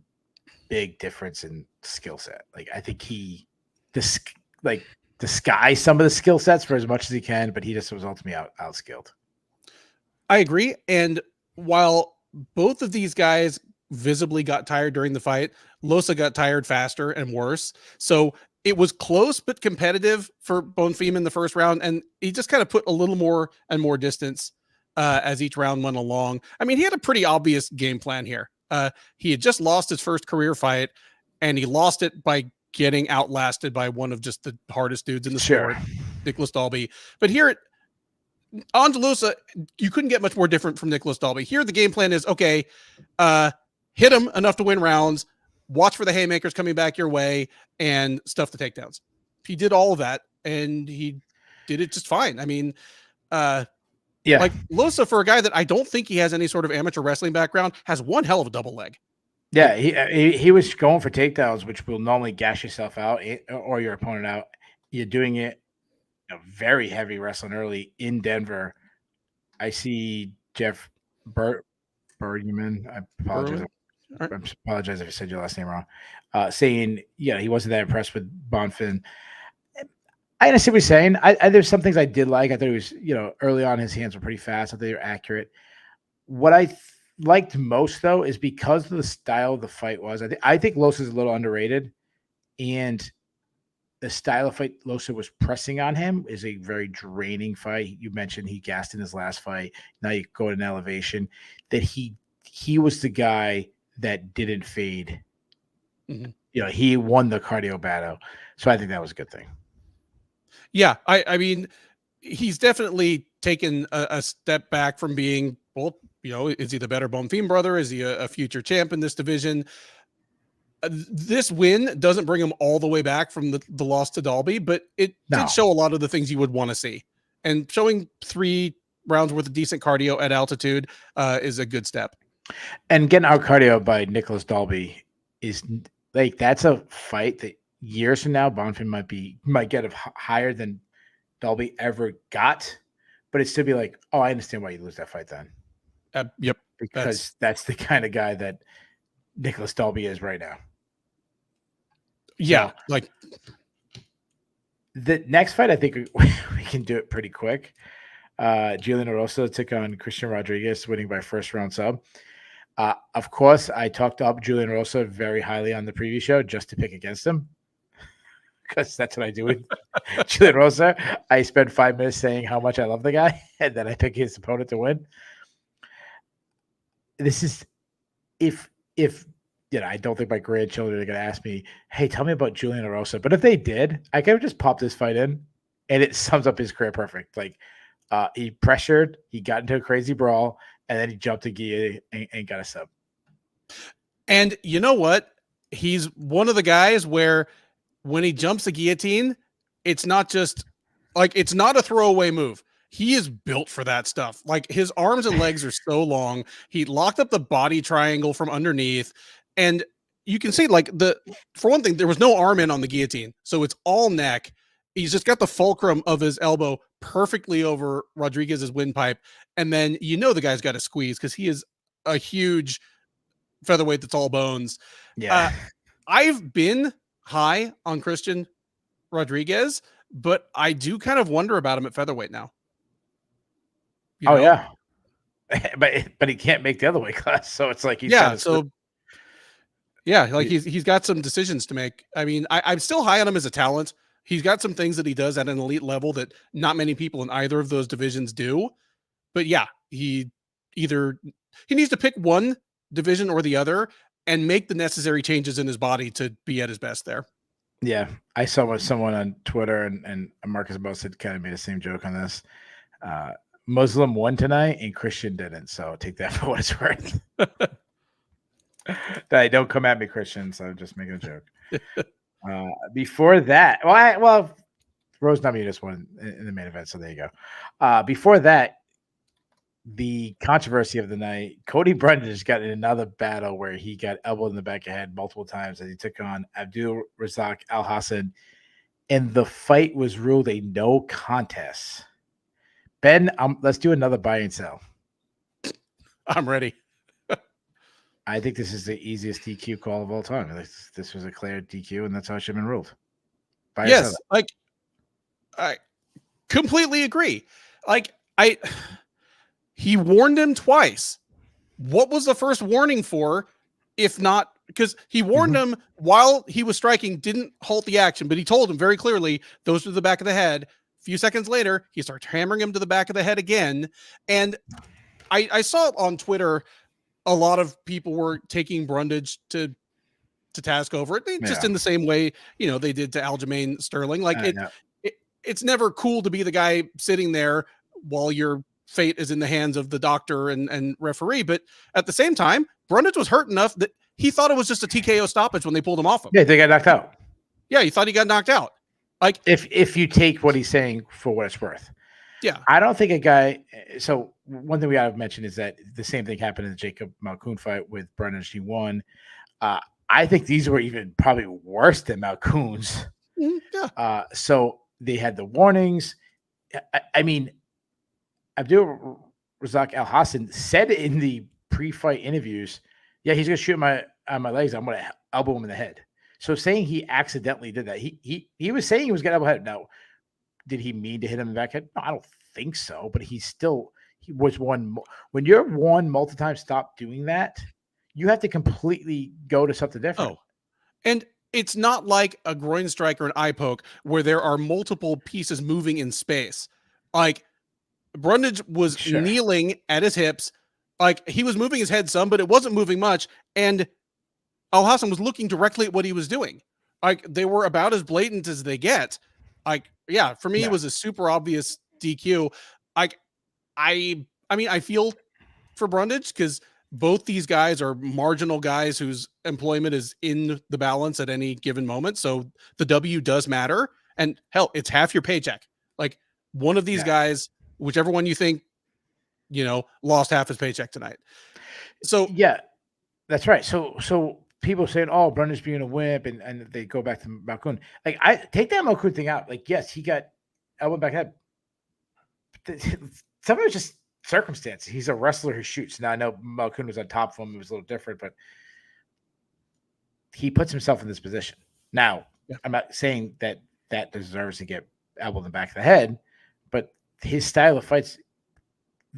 big difference in skill set. Like, I think he disguise some of the skill sets for as much as he can, but he just was ultimately outskilled. I agree. And while both of these guys visibly got tired during the fight, Losa got tired faster and worse. So it was close but competitive for Bonfim in the first round, and he just kind of put a little more and more distance as each round went along. I mean, he had a pretty obvious game plan here. He had just lost his first career fight, and he lost it by getting outlasted by one of just the hardest dudes in the sport, Nicholas Dalby. But here, on to Losa, you couldn't get much more different from Nicholas Dalby. Here, the game plan is, okay, hit him enough to win rounds, watch for the haymakers coming back your way, and stuff the takedowns. He did all of that, and he did it just fine. I mean, like Losa, for a guy that I don't think he has any sort of amateur wrestling background, has one hell of a double leg. Yeah, he was going for takedowns, which will normally gash yourself out or your opponent out. You're doing it very heavy wrestling early in Denver. I see Jeff Bergman. I apologize. Berwin? All right. I apologize if I said your last name wrong. Saying, he wasn't that impressed with Bonfim. I understand what you're saying. There's some things I did like. I thought he was, early on his hands were pretty fast. I thought they were accurate. What I liked most though is because of the style of the fight was. I think Losa is a little underrated, and the style of fight Losa was pressing on him is a very draining fight. You mentioned he gassed in his last fight. Now you go to an elevation. That he was the guy that didn't fade. Mm-hmm. He won the cardio battle. So I think that was a good thing. Yeah, I mean, he's definitely taken a step back from being, well, is he the better Bonfim brother? Is he a future champ in this division? This win doesn't bring him all the way back from the loss to Dalby, but it did show a lot of the things you would want to see. And showing 3 rounds worth of decent cardio at altitude is a good step. And getting out cardio by Nicholas Dalby is like, that's a fight that years from now, Bonfim might get higher than Dalby ever got, but it'd still be like, oh, I understand why you lose that fight then. Yep. Because that's the kind of guy that Nicholas Dalby is right now. Yeah. So, like the next fight, I think we can do it pretty quick. Shillan and Orosa took on Christian Rodriguez, winning by first round sub. Of course, I talked up Shillan and Orosa very highly on the previous show just to pick against him, because that's what I do with Shillan and Orosa. I spend 5 minutes saying how much I love the guy, and then I pick his opponent to win. This is if I don't think my grandchildren are going to ask me, hey, tell me about Shillan and Orosa. But if they did, I could have just popped this fight in, and it sums up his career perfect. Like, he pressured, he got into a crazy brawl, and then he jumped a gi and got a sub. And you know what? He's one of the guys where when he jumps a guillotine, it's not just like, it's not a throwaway move. He is built for that stuff. Like, his arms and legs are so long. He locked up the body triangle from underneath. And you can see, like, for one thing, there was no arm in on the guillotine. So it's all neck. He's just got the fulcrum of his elbow perfectly over Rodriguez's windpipe. And then, the guy's got to squeeze because he is a huge featherweight that's all bones. Yeah. I've been high on Christian Rodriguez, but I do kind of wonder about him at featherweight now. Yeah. But he can't make the other weight class. So it's like, he's he's got some decisions to make. I mean, I'm still high on him as a talent. He's got some things that he does at an elite level that not many people in either of those divisions do. But yeah, he needs to pick one division or the other and make the necessary changes in his body to be at his best there. Yeah. I saw someone on Twitter and Marcus Boss had kind of made the same joke on this. Muslim won tonight and Christian didn't. So take that for what it's worth. Don't come at me, Christian. So I'm just making a joke. Before that, Rosa Namajunas won in the main event. So there you go. Before that, the controversy of the night, Cody Brundage got in another battle where he got elbowed in the back of the head multiple times as he took on Abdul Razak Al-Hassan, and the fight was ruled a no contest. Ben, let's do another buy and sell. I'm ready. I think this is the easiest DQ call of all time. This was a clear DQ, and that's how it should have been ruled. Yes, I completely agree. He warned him twice. What was the first warning for? If not, because he warned him while he was striking, didn't halt the action, but he told him very clearly, those to the back of the head. A few seconds later, he starts hammering him to the back of the head again. And I saw on Twitter, a lot of people were taking Brundage to task over it, just in the same way, they did to Aljamain Sterling. Like, it's never cool to be the guy sitting there while your fate is in the hands of the doctor and referee. But at the same time, Brundage was hurt enough that he thought it was just a TKO stoppage when they pulled him off him. Yeah, they got knocked out. Yeah, he thought he got knocked out. Like, if you take what he's saying for what it's worth. Yeah. I don't think a guy. So one thing we ought to mention is that the same thing happened in the Jacob Malkoun fight with Brundage. He won. I think these were even probably worse than Malkoun's. Yeah. So they had the warnings. I mean, Abdul Razak Al-Hassan said in the pre-fight interviews, yeah, he's gonna shoot my legs. I'm gonna elbow him in the head. So saying he accidentally did that, he was saying he was gonna elbow head. Now, did he mean to hit him in the back head? No, I don't think so. But he was one. When you're one multi-time, stop doing that. You have to completely go to something different. Oh, and it's not like a groin strike or an eye poke where there are multiple pieces moving in space. Like Brundage was kneeling at his hips. Like he was moving his head some, but it wasn't moving much. And Al-Hassan was looking directly at what he was doing. Like they were about as blatant as they get. Like, yeah, for me, it was a super obvious DQ. Like, I mean, I feel for Brundage because both these guys are marginal guys whose employment is in the balance at any given moment. So the W does matter. And hell, it's half your paycheck. Like one of these guys, whichever one you think, lost half his paycheck tonight. So yeah, that's right. So people saying, "Oh, Brundage being a wimp," and they go back to Malkoun. Like I take that Malkoun thing out. Like yes, he got elbow back head. Some of it's just circumstances. He's a wrestler who shoots. Now I know Malkoun was on top of him; it was a little different, but he puts himself in this position. Now I'm not saying that deserves to get elbowed in the back of the head, but his style of fights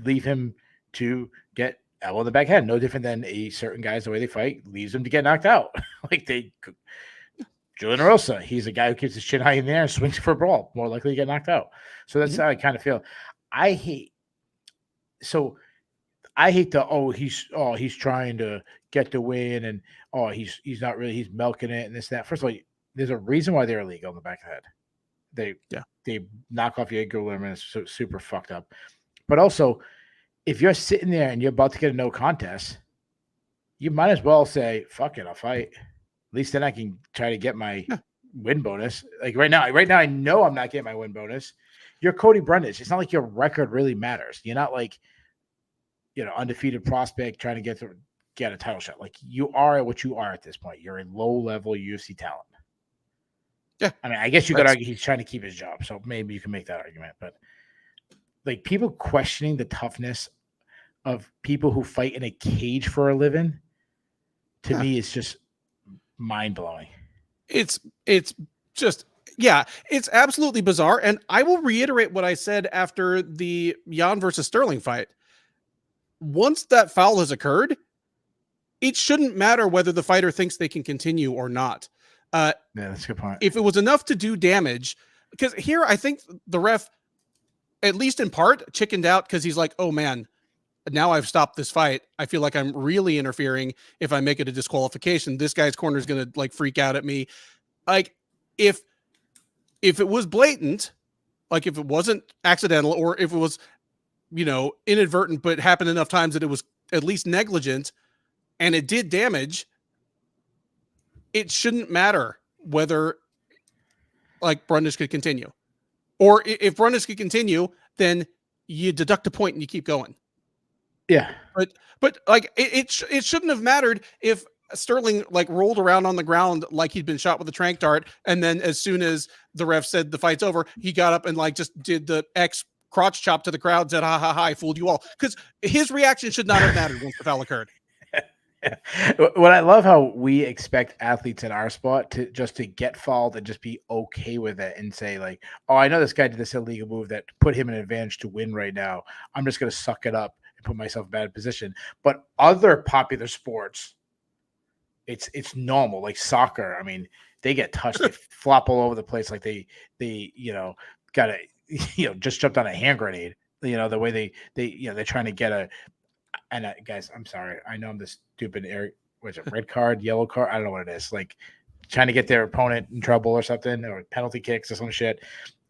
leave him to get elbow in the back head. No different than a certain guys, the way they fight leaves them to get knocked out. Like Shillan and Orosa, he's a guy who keeps his chin high in the air and swings for a brawl, more likely to get knocked out. So that's how I kind of feel. I hate he's trying to get the win and he's not really, he's milking it and this and that. First of all, there's a reason why they're illegal in the back of the head. They knock off your ankle limb and it's super fucked up. But also, if you're sitting there and you're about to get a no contest, you might as well say, fuck it, I'll fight. At least then I can try to get my win bonus. Like right now, I know I'm not getting my win bonus. You're Cody Brundage. It's not like your record really matters. You're not like, undefeated prospect trying to get a title shot. Like you are what you are at this point. You're a low-level UFC talent. Yeah. I mean, I guess you could argue he's trying to keep his job. So maybe you can make that argument. But like people questioning the toughness of people who fight in a cage for a living, to me, is just mind-blowing. It's just, it's absolutely bizarre. And I will reiterate what I said after the Jan versus Sterling fight. Once that foul has occurred, it shouldn't matter whether the fighter thinks they can continue or not. Yeah, that's a good point. If it was enough to do damage, because here I think the ref, at least in part, chickened out because he's like, oh man, now I've stopped this fight. I feel like I'm really interfering. If I make it a disqualification, this guy's corner is going to like freak out at me. Like if it was blatant, like if it wasn't accidental or if it was, inadvertent, but happened enough times that it was at least negligent and it did damage, it shouldn't matter whether like Brundage could continue. Or if Brundage could continue, then you deduct a point and you keep going. Yeah. But like it shouldn't have mattered if Sterling like rolled around on the ground like he'd been shot with a tranq dart, and then as soon as the ref said the fight's over, he got up and like just did the X crotch chop to the crowd, said ha ha ha, I fooled you all. Because his reaction should not have mattered once the foul occurred. What I love how we expect athletes in our sport to get fouled and just be okay with it and say like, oh, I know this guy did this illegal move that put him in an advantage to win right now. I'm just going to suck it up and put myself in a bad position. But other popular sports, it's normal. Like soccer, I mean, they get touched, they flop all over the place. Like they got to, just jumped on a hand grenade. The way they're trying to get a. And guys, I'm sorry. I know I'm this stupid red card, yellow card? I don't know what it is. Like trying to get their opponent in trouble or something, or penalty kicks or some shit.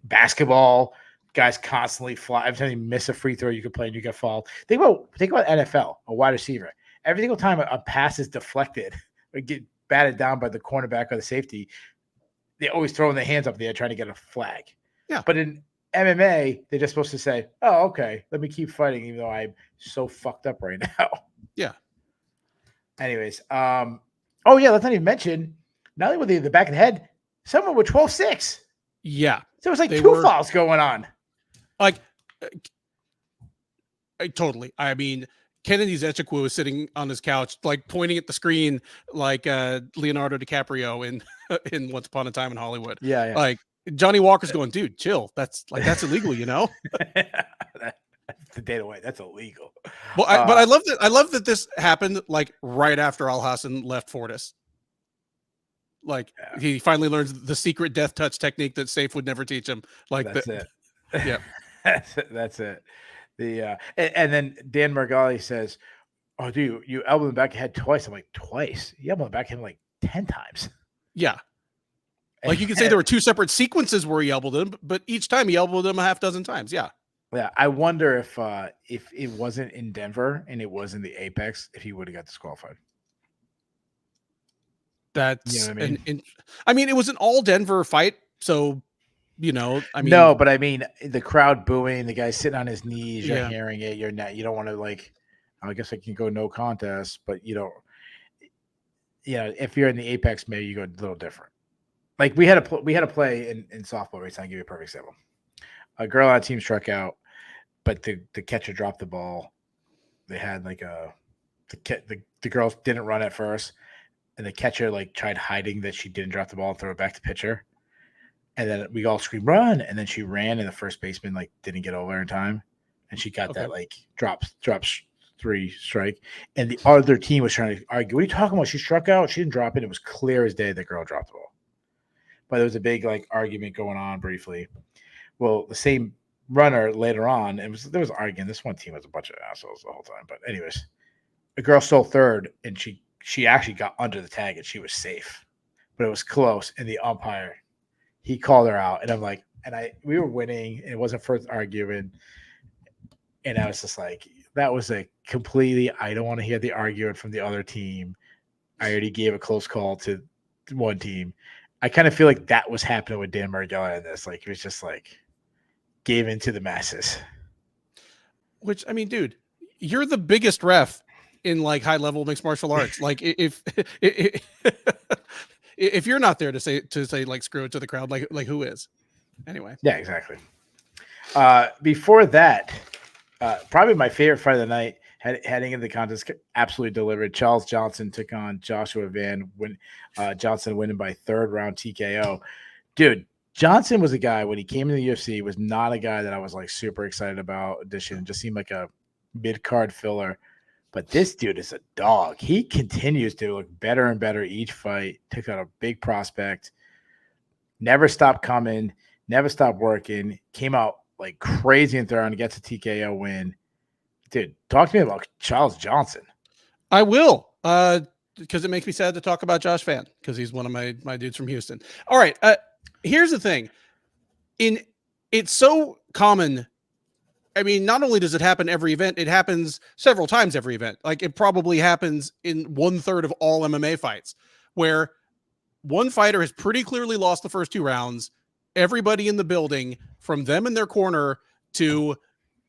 Basketball, guys constantly fly. Every time you miss a free throw, you can play and you get fouled. Think about NFL, a wide receiver. Every single time a pass is deflected or get batted down by the cornerback or the safety, they're always throwing their hands up there trying to get a flag. Yeah. But in MMA, they're just supposed to say, oh, okay, let me keep fighting, even though I'm so fucked up right now. Yeah. Anyways, let's not even mention, not only were they the back of the head, some of them were 12-6. Yeah. So it was like two fouls going on. Like, totally. I mean, Kennedy Zechikwu is sitting on his couch, like pointing at the screen, like Leonardo DiCaprio in in Once Upon a Time in Hollywood. Yeah, yeah. Like Johnny Walker's going, dude, chill. That's illegal, you know. That's the data white. That's illegal. Well, but I love that. I love that this happened like right after Al-Hassan left Fortis. Like he finally learns the secret death touch technique that Safe would never teach him. Like that's it. Yeah, that's it. The and then Dan Margali says, "Oh, dude, you elbowed him back head twice." I'm like, "Twice? You elbowed him back him like 10 times." Yeah. Like you could say there were two separate sequences where he elbowed him, but each time he elbowed him a half dozen times. Yeah. Yeah. I wonder if it wasn't in Denver and it was in the Apex, if he would have got disqualified. That's, you know what I mean? I mean, it was an all Denver fight. So, you know, I mean, no, but I mean, the crowd booing, the guy sitting on his knees, you're Yeah. hearing it. You're not, you don't want to like, I guess I can go no contest, but you don't, if you're in the Apex, maybe you go a little different. Like we had a play in softball race. I'll give you a perfect example. A girl on a team struck out, but the catcher dropped the ball. They had like the girls didn't run at first, and the catcher like tried hiding that she didn't drop the ball and throw it back to pitcher. And then we all screamed run, and then she ran, and the first baseman like didn't get over in time, and she got that like drops 3 strike. And the other team was trying to argue, "What are you talking about? She struck out. She didn't drop it. It was clear as day the girl dropped the ball." But there was a big like argument going on briefly. Well, the same runner later on, there was arguing. This one team was a bunch of assholes the whole time. But anyways, a girl stole third, and she actually got under the tag, and she was safe, but it was close. And the umpire, he called her out, and I'm like, we were winning, and it wasn't first arguing, and I was just like, that was a completely, I don't want to hear the argument from the other team. I already gave a close call to one team. I kind of feel like that was happening with Dan Margella in this. Like, it was just like gave in to the masses. Which, I mean, dude, you're the biggest ref in like high level mixed martial arts. Like if you're not there to say like screw it to the crowd, like who is? Anyway. Yeah, exactly. Before that, probably my favorite fight of the night, heading into the contest, absolutely delivered. Charles Johnson took on Joshua Van. Johnson winning by 3rd round TKO. Dude, Johnson was a guy when he came into the UFC, was not a guy that I was like super excited about. Addition, just seemed like a mid-card filler. But this dude is a dog. He continues to look better and better each fight. Took out a big prospect. Never stopped coming. Never stopped working. Came out like crazy and throwing. Gets a TKO win. Dude, talk to me about Charles Johnson. I will, because it makes me sad to talk about Josh Van, because he's one of my dudes from Houston. All right, here's the thing. It's so common. I mean, not only does it happen every event, it happens several times every event. Like it probably happens in 1/3 of all MMA fights, where one fighter has pretty clearly lost the first 2 rounds. Everybody in the building, from them in their corner to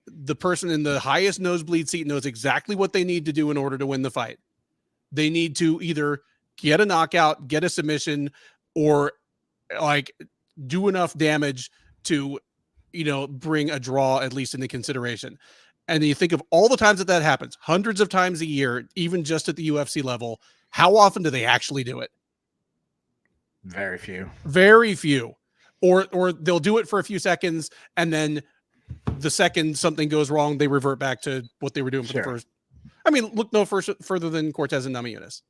the person in the highest nosebleed seat, knows exactly what they need to do in order to win the fight. They need to either get a knockout, get a submission, or like do enough damage to, bring a draw at least into consideration. And you think of all the times that happens, hundreds of times a year, even just at the UFC level. How often do they actually do it? Very few. Very few. Or they'll do it for a few seconds, and then the second something goes wrong, they revert back to what they were doing for the first. I mean, look no further than Cortez and Namajunas.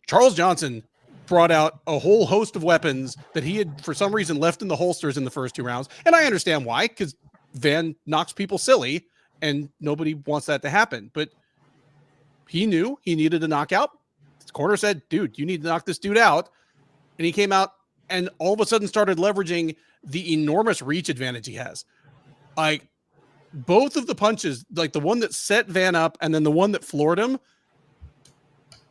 Charles Johnson brought out a whole host of weapons that he had, for some reason, left in the holsters in the first 2 rounds. And I understand why, because Van knocks people silly, and nobody wants that to happen. But he knew he needed a knockout. His corner said, dude, you need to knock this dude out. And he came out and all of a sudden started leveraging the enormous reach advantage he has. Like both of the punches, like the one that set Van up and then the one that floored him,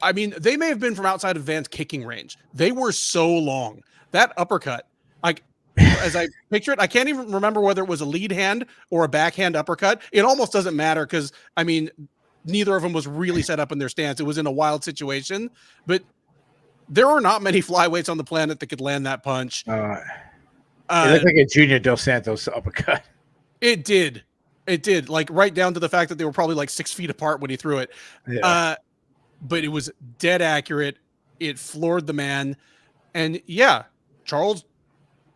I mean, they may have been from outside of Van's kicking range. They were so long. That uppercut, like as I picture it, I can't even remember whether it was a lead hand or a backhand uppercut. It almost doesn't matter because, I mean, neither of them was really set up in their stance. It was in a wild situation, but there are not many flyweights on the planet that could land that punch. It looked like a Junior Dos Santos uppercut. It did. It did. Like right down to the fact that they were probably like 6 feet apart when he threw it. Yeah. But it was dead accurate. It floored the man. And yeah, Charles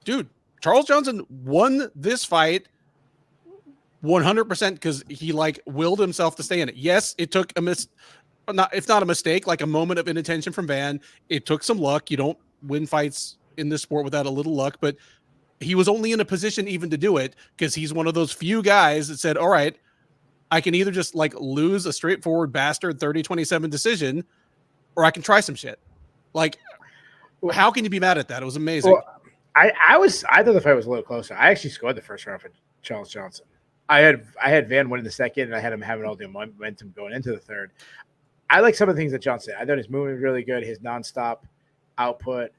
Johnson won this fight 100% because he like willed himself to stay in it. Yes, it took if not a mistake, like a moment of inattention from Van. It took some luck. You don't win fights in this sport without a little luck, but he was only in a position even to do it because he's one of those few guys that said, all right, I can either just like lose a straightforward bastard 30-27 decision, or I can try some shit. Like, how can you be mad at that? It was amazing. Well, I thought the fight was a little closer. I actually scored the first round for Charles Johnson. I had Van winning the second, and I had him having all the momentum going into the third. I like some of the things that Johnson said. I thought his movement was really good, his nonstop output.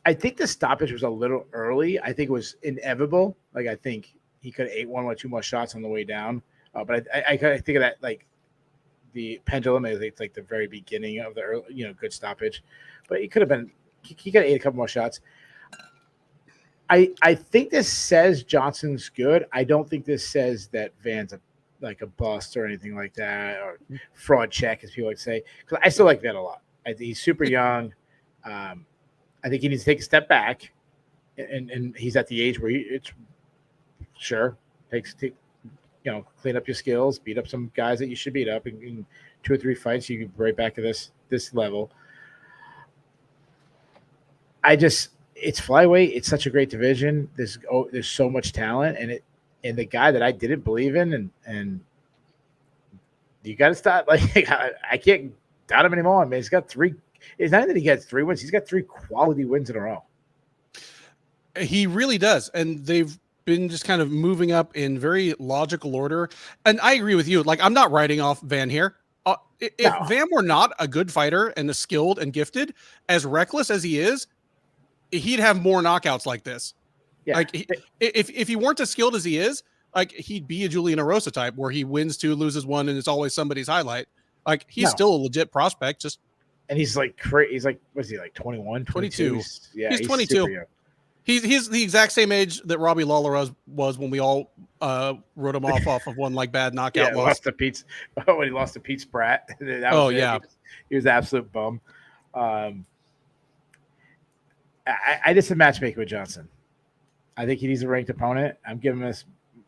I think the stoppage was a little early. I think it was inevitable. Like, I think he could have ate one or two more shots on the way down. But I think of that, like, the pendulum is like the very beginning of the early, good stoppage. But he could have ate a couple more shots. I think this says Johnson's good. I don't think this says that Van's a bust or anything like that, or fraud check, as people like to say. Because I still like Van a lot. He's super young. I think he needs to take a step back, and he's at the age where clean up your skills, beat up some guys that you should beat up. In 2 or 3 fights, you can right back to this level. It's flyweight. It's such a great division. There's so much talent, and the guy that I didn't believe in, and you got to stop. Like, I can't doubt him anymore. I mean, he's got 3. It's not that he gets 3 wins. He's got 3 quality wins in a row. He really does. And they've been just kind of moving up in very logical order. And I agree with you. Like, I'm not writing off Van here. If Van were not a good fighter and a skilled and gifted, as reckless as he is, he'd have more knockouts like this. Yeah. Like, if he weren't as skilled as he is, like, he'd be a Julian Orosa type where he wins 2, loses 1, and it's always somebody's highlight. Like, he's still a legit prospect.22? He's 22. Super young. He's the exact same age that Robbie Lawler was when we all wrote him off of one like bad knockout loss. When he lost to Pete Spratt. He was an absolute bum. I did some matchmaking with Johnson. I think he needs a ranked opponent. I'm giving this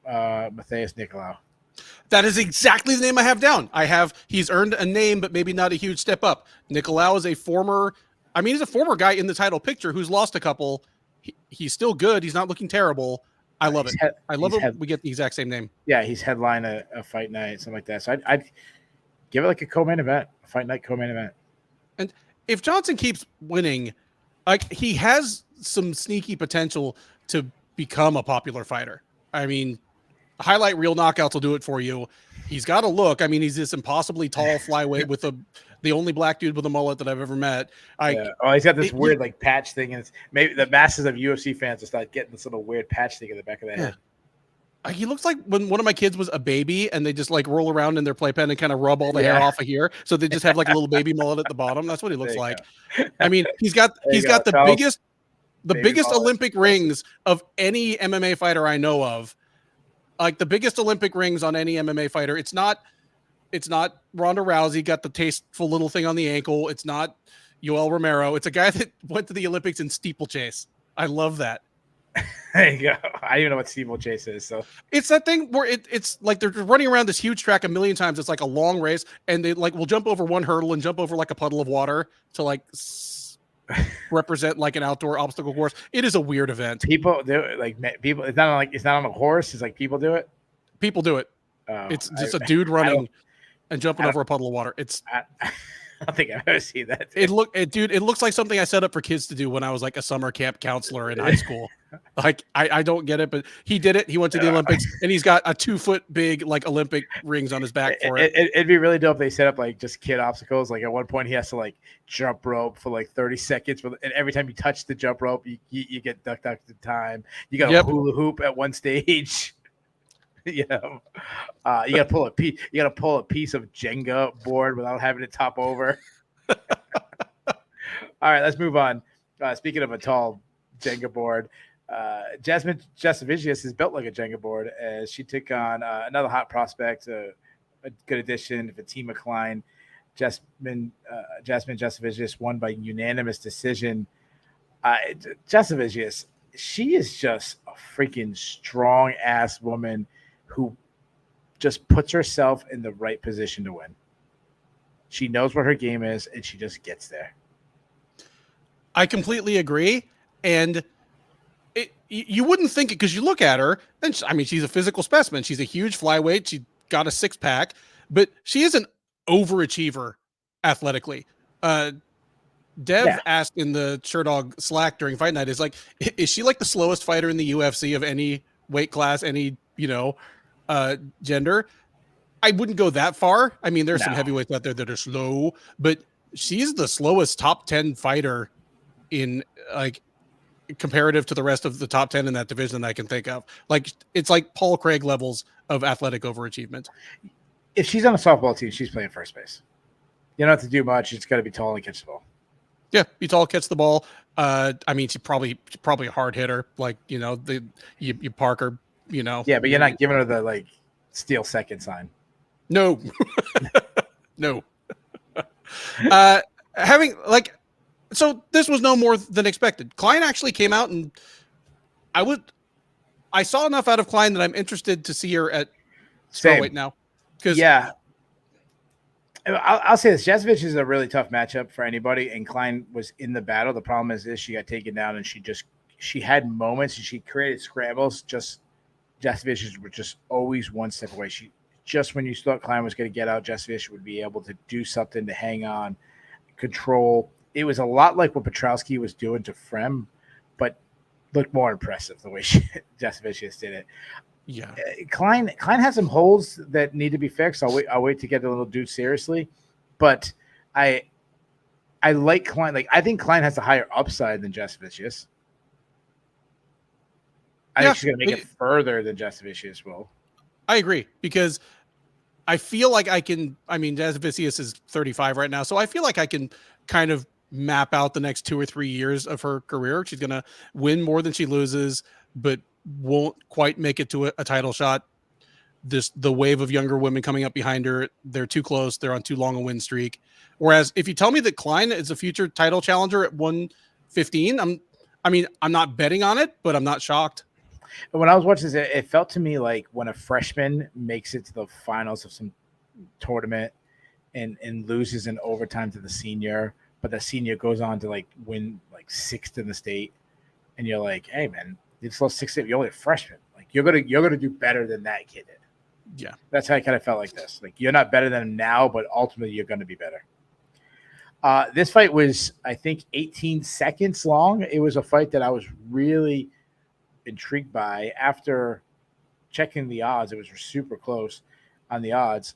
Matheus Nicolau. That is exactly the name I have down. He's earned a name, but maybe not a huge step up. Nicolau is he's a former guy in the title picture who's lost a couple. He's still good. He's not looking terrible. I love it. I love it. We get the exact same name. Yeah, he's headline a fight night, something like that. So I'd give it like a co-main event, a fight night co-main event. And if Johnson keeps winning, like, he has some sneaky potential to become a popular fighter. I mean, highlight reel knockouts will do it for you. He's got a look. I mean, he's this impossibly tall flyweight with the only black dude with a mullet that I've ever met. He's got this weird like patch thing, and it's maybe the masses of UFC fans will start getting this little weird patch thing in the back of their head. He looks like when one of my kids was a baby and they just like roll around in their playpen and kind of rub all the hair off of here. So they just have like a little baby mullet at the bottom. That's what he looks like. I mean, he's got the biggest Olympic rings of any MMA fighter I know of. Like, the biggest Olympic rings on any MMA fighter. It's not Ronda Rousey, got the tasteful little thing on the ankle. It's not Yoel Romero. It's a guy that went to the Olympics in steeplechase. I love that. There you go. I don't even know what steeplechase is. So it's that thing where it's like they're running around this huge track a million times. It's like a long race, and they like will jump over one hurdle and jump over like a puddle of water to like represent like an outdoor obstacle course. It is a weird event. People do it, like people. It's not on a horse. It's like people do it. People do it. It's just a dude running and jumping over a puddle of water. I don't think I've ever seen that. It looks like something I set up for kids to do when I was like a summer camp counselor in high school. Like, I don't get it, but he did it. He went to the Olympics, and he's got a 2-foot big like Olympic rings on his back for it. It'd be really dope if they set up like just kid obstacles. Like, at one point he has to like jump rope for like 30 seconds, and every time you touch the jump rope, you get ducked out to time. You got a hula hoop at one stage. You gotta pull a piece of Jenga board without having it top over. All right, let's move on. Speaking of a tall Jenga board, Jasmine Jasovicius is built like a Jenga board as she took on another hot prospect, a good addition, Fatima Klein. Jasmine Jasovicius won by unanimous decision. Jasovicius, she is just a freaking strong ass woman who just puts herself in the right position to win. She knows what her game is, and she just gets there. I completely agree. And you wouldn't think it because you look at her, and she's a physical specimen. She's a huge flyweight. She got a 6-pack, but she is an overachiever athletically. Dev asked in the Sherdog Slack during fight night, is she like the slowest fighter in the UFC of any weight class, any, gender? I wouldn't go that far. I mean, there's some heavyweights out there that are slow, but she's the slowest top 10 fighter in comparative to the rest of the top 10 in that division that I can think of. It's like Paul Craig levels of athletic overachievement. If she's on a softball team, she's playing first base. You don't have to do much. It's got to be tall and catch the ball. Yeah, be tall, catch the ball. She's probably a hard hitter. You park her, Yeah, but you're not giving her the steal second sign. No. No. So this was no more than expected. Klein actually came out, and I saw enough out of Klein that I'm interested to see her at strawweight now. I'll say this: Jasovich is a really tough matchup for anybody, and Klein was in the battle. The problem is she got taken down, and she had moments, and she created scrambles. Jasovich was just always one step away. When you thought Klein was going to get out, Jasovich would be able to do something to hang on, control. It was a lot like what Petrowski was doing to Frem, but looked more impressive the way Jasovich did it. Yeah, Klein has some holes that need to be fixed. I'll wait to get the little dude seriously, but I like Klein. I think Klein has a higher upside than Jasovich. I think she's going to make it further than Jasovich will. I agree, because I feel like I can. Jasovich is 35 right now, so I feel like I can kind of map out the next 2 or 3 years of her career. She's going to win more than she loses, but won't quite make it to a title shot. The wave of younger women coming up behind her, they're too close. They're on too long a win streak. Whereas if you tell me that Klein is a future title challenger at 115, I'm not betting on it, but I'm not shocked. When I was watching this, it felt to me like when a freshman makes it to the finals of some tournament and loses in overtime to the senior, but the senior goes on to win 6th in the state, and you're like, hey man, you just lost 6th. You're only a freshman. You're gonna do better than that kid did. Yeah, that's how I kind of felt like this. You're not better than him now, but ultimately you're going to be better. This fight was, I think, 18 seconds long. It was a fight that I was really intrigued by. After checking the odds, it was super close on the odds.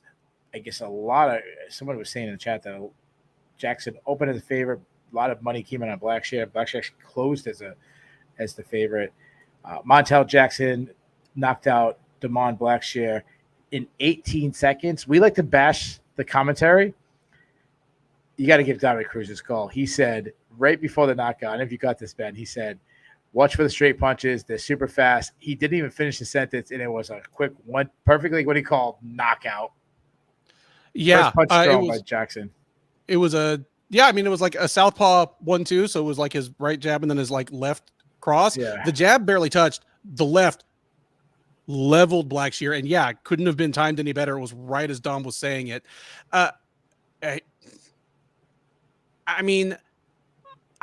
I guess someone was saying in the chat that Jackson opened as a favorite. A lot of money came in on Blackshear. Blackshear actually closed as the favorite. Montel Jackson knocked out Damon Blackshear in 18 seconds. We like to bash the commentary. You got to give Dominic Cruz his call. He said right before the knockout, and if you got this, Ben, he said, watch for the straight punches. They're super fast. He didn't even finish the sentence, and it was a quick one, perfectly what he called knockout. Yeah. First punch thrown by Jackson. It was it was like a southpaw 1-2. So it was like his right jab and then his left cross. Yeah. The jab barely touched. The left leveled Blackshear, and couldn't have been timed any better. It was right as Dom was saying it. I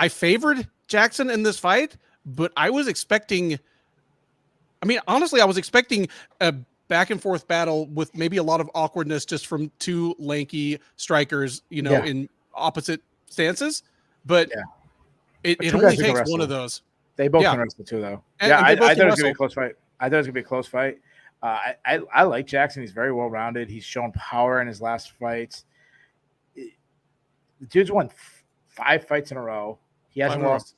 favored Jackson in this fight, but I was expecting. Honestly, I was expecting a back and forth battle with maybe a lot of awkwardness just from two lanky strikers, in opposite stances. But it only takes one of those. They both can wrestle too, though. And I thought it was going to be a close fight. I like Jackson. He's very well-rounded. He's shown power in his last fights. The dude's won 5 fights in a row. He hasn't lost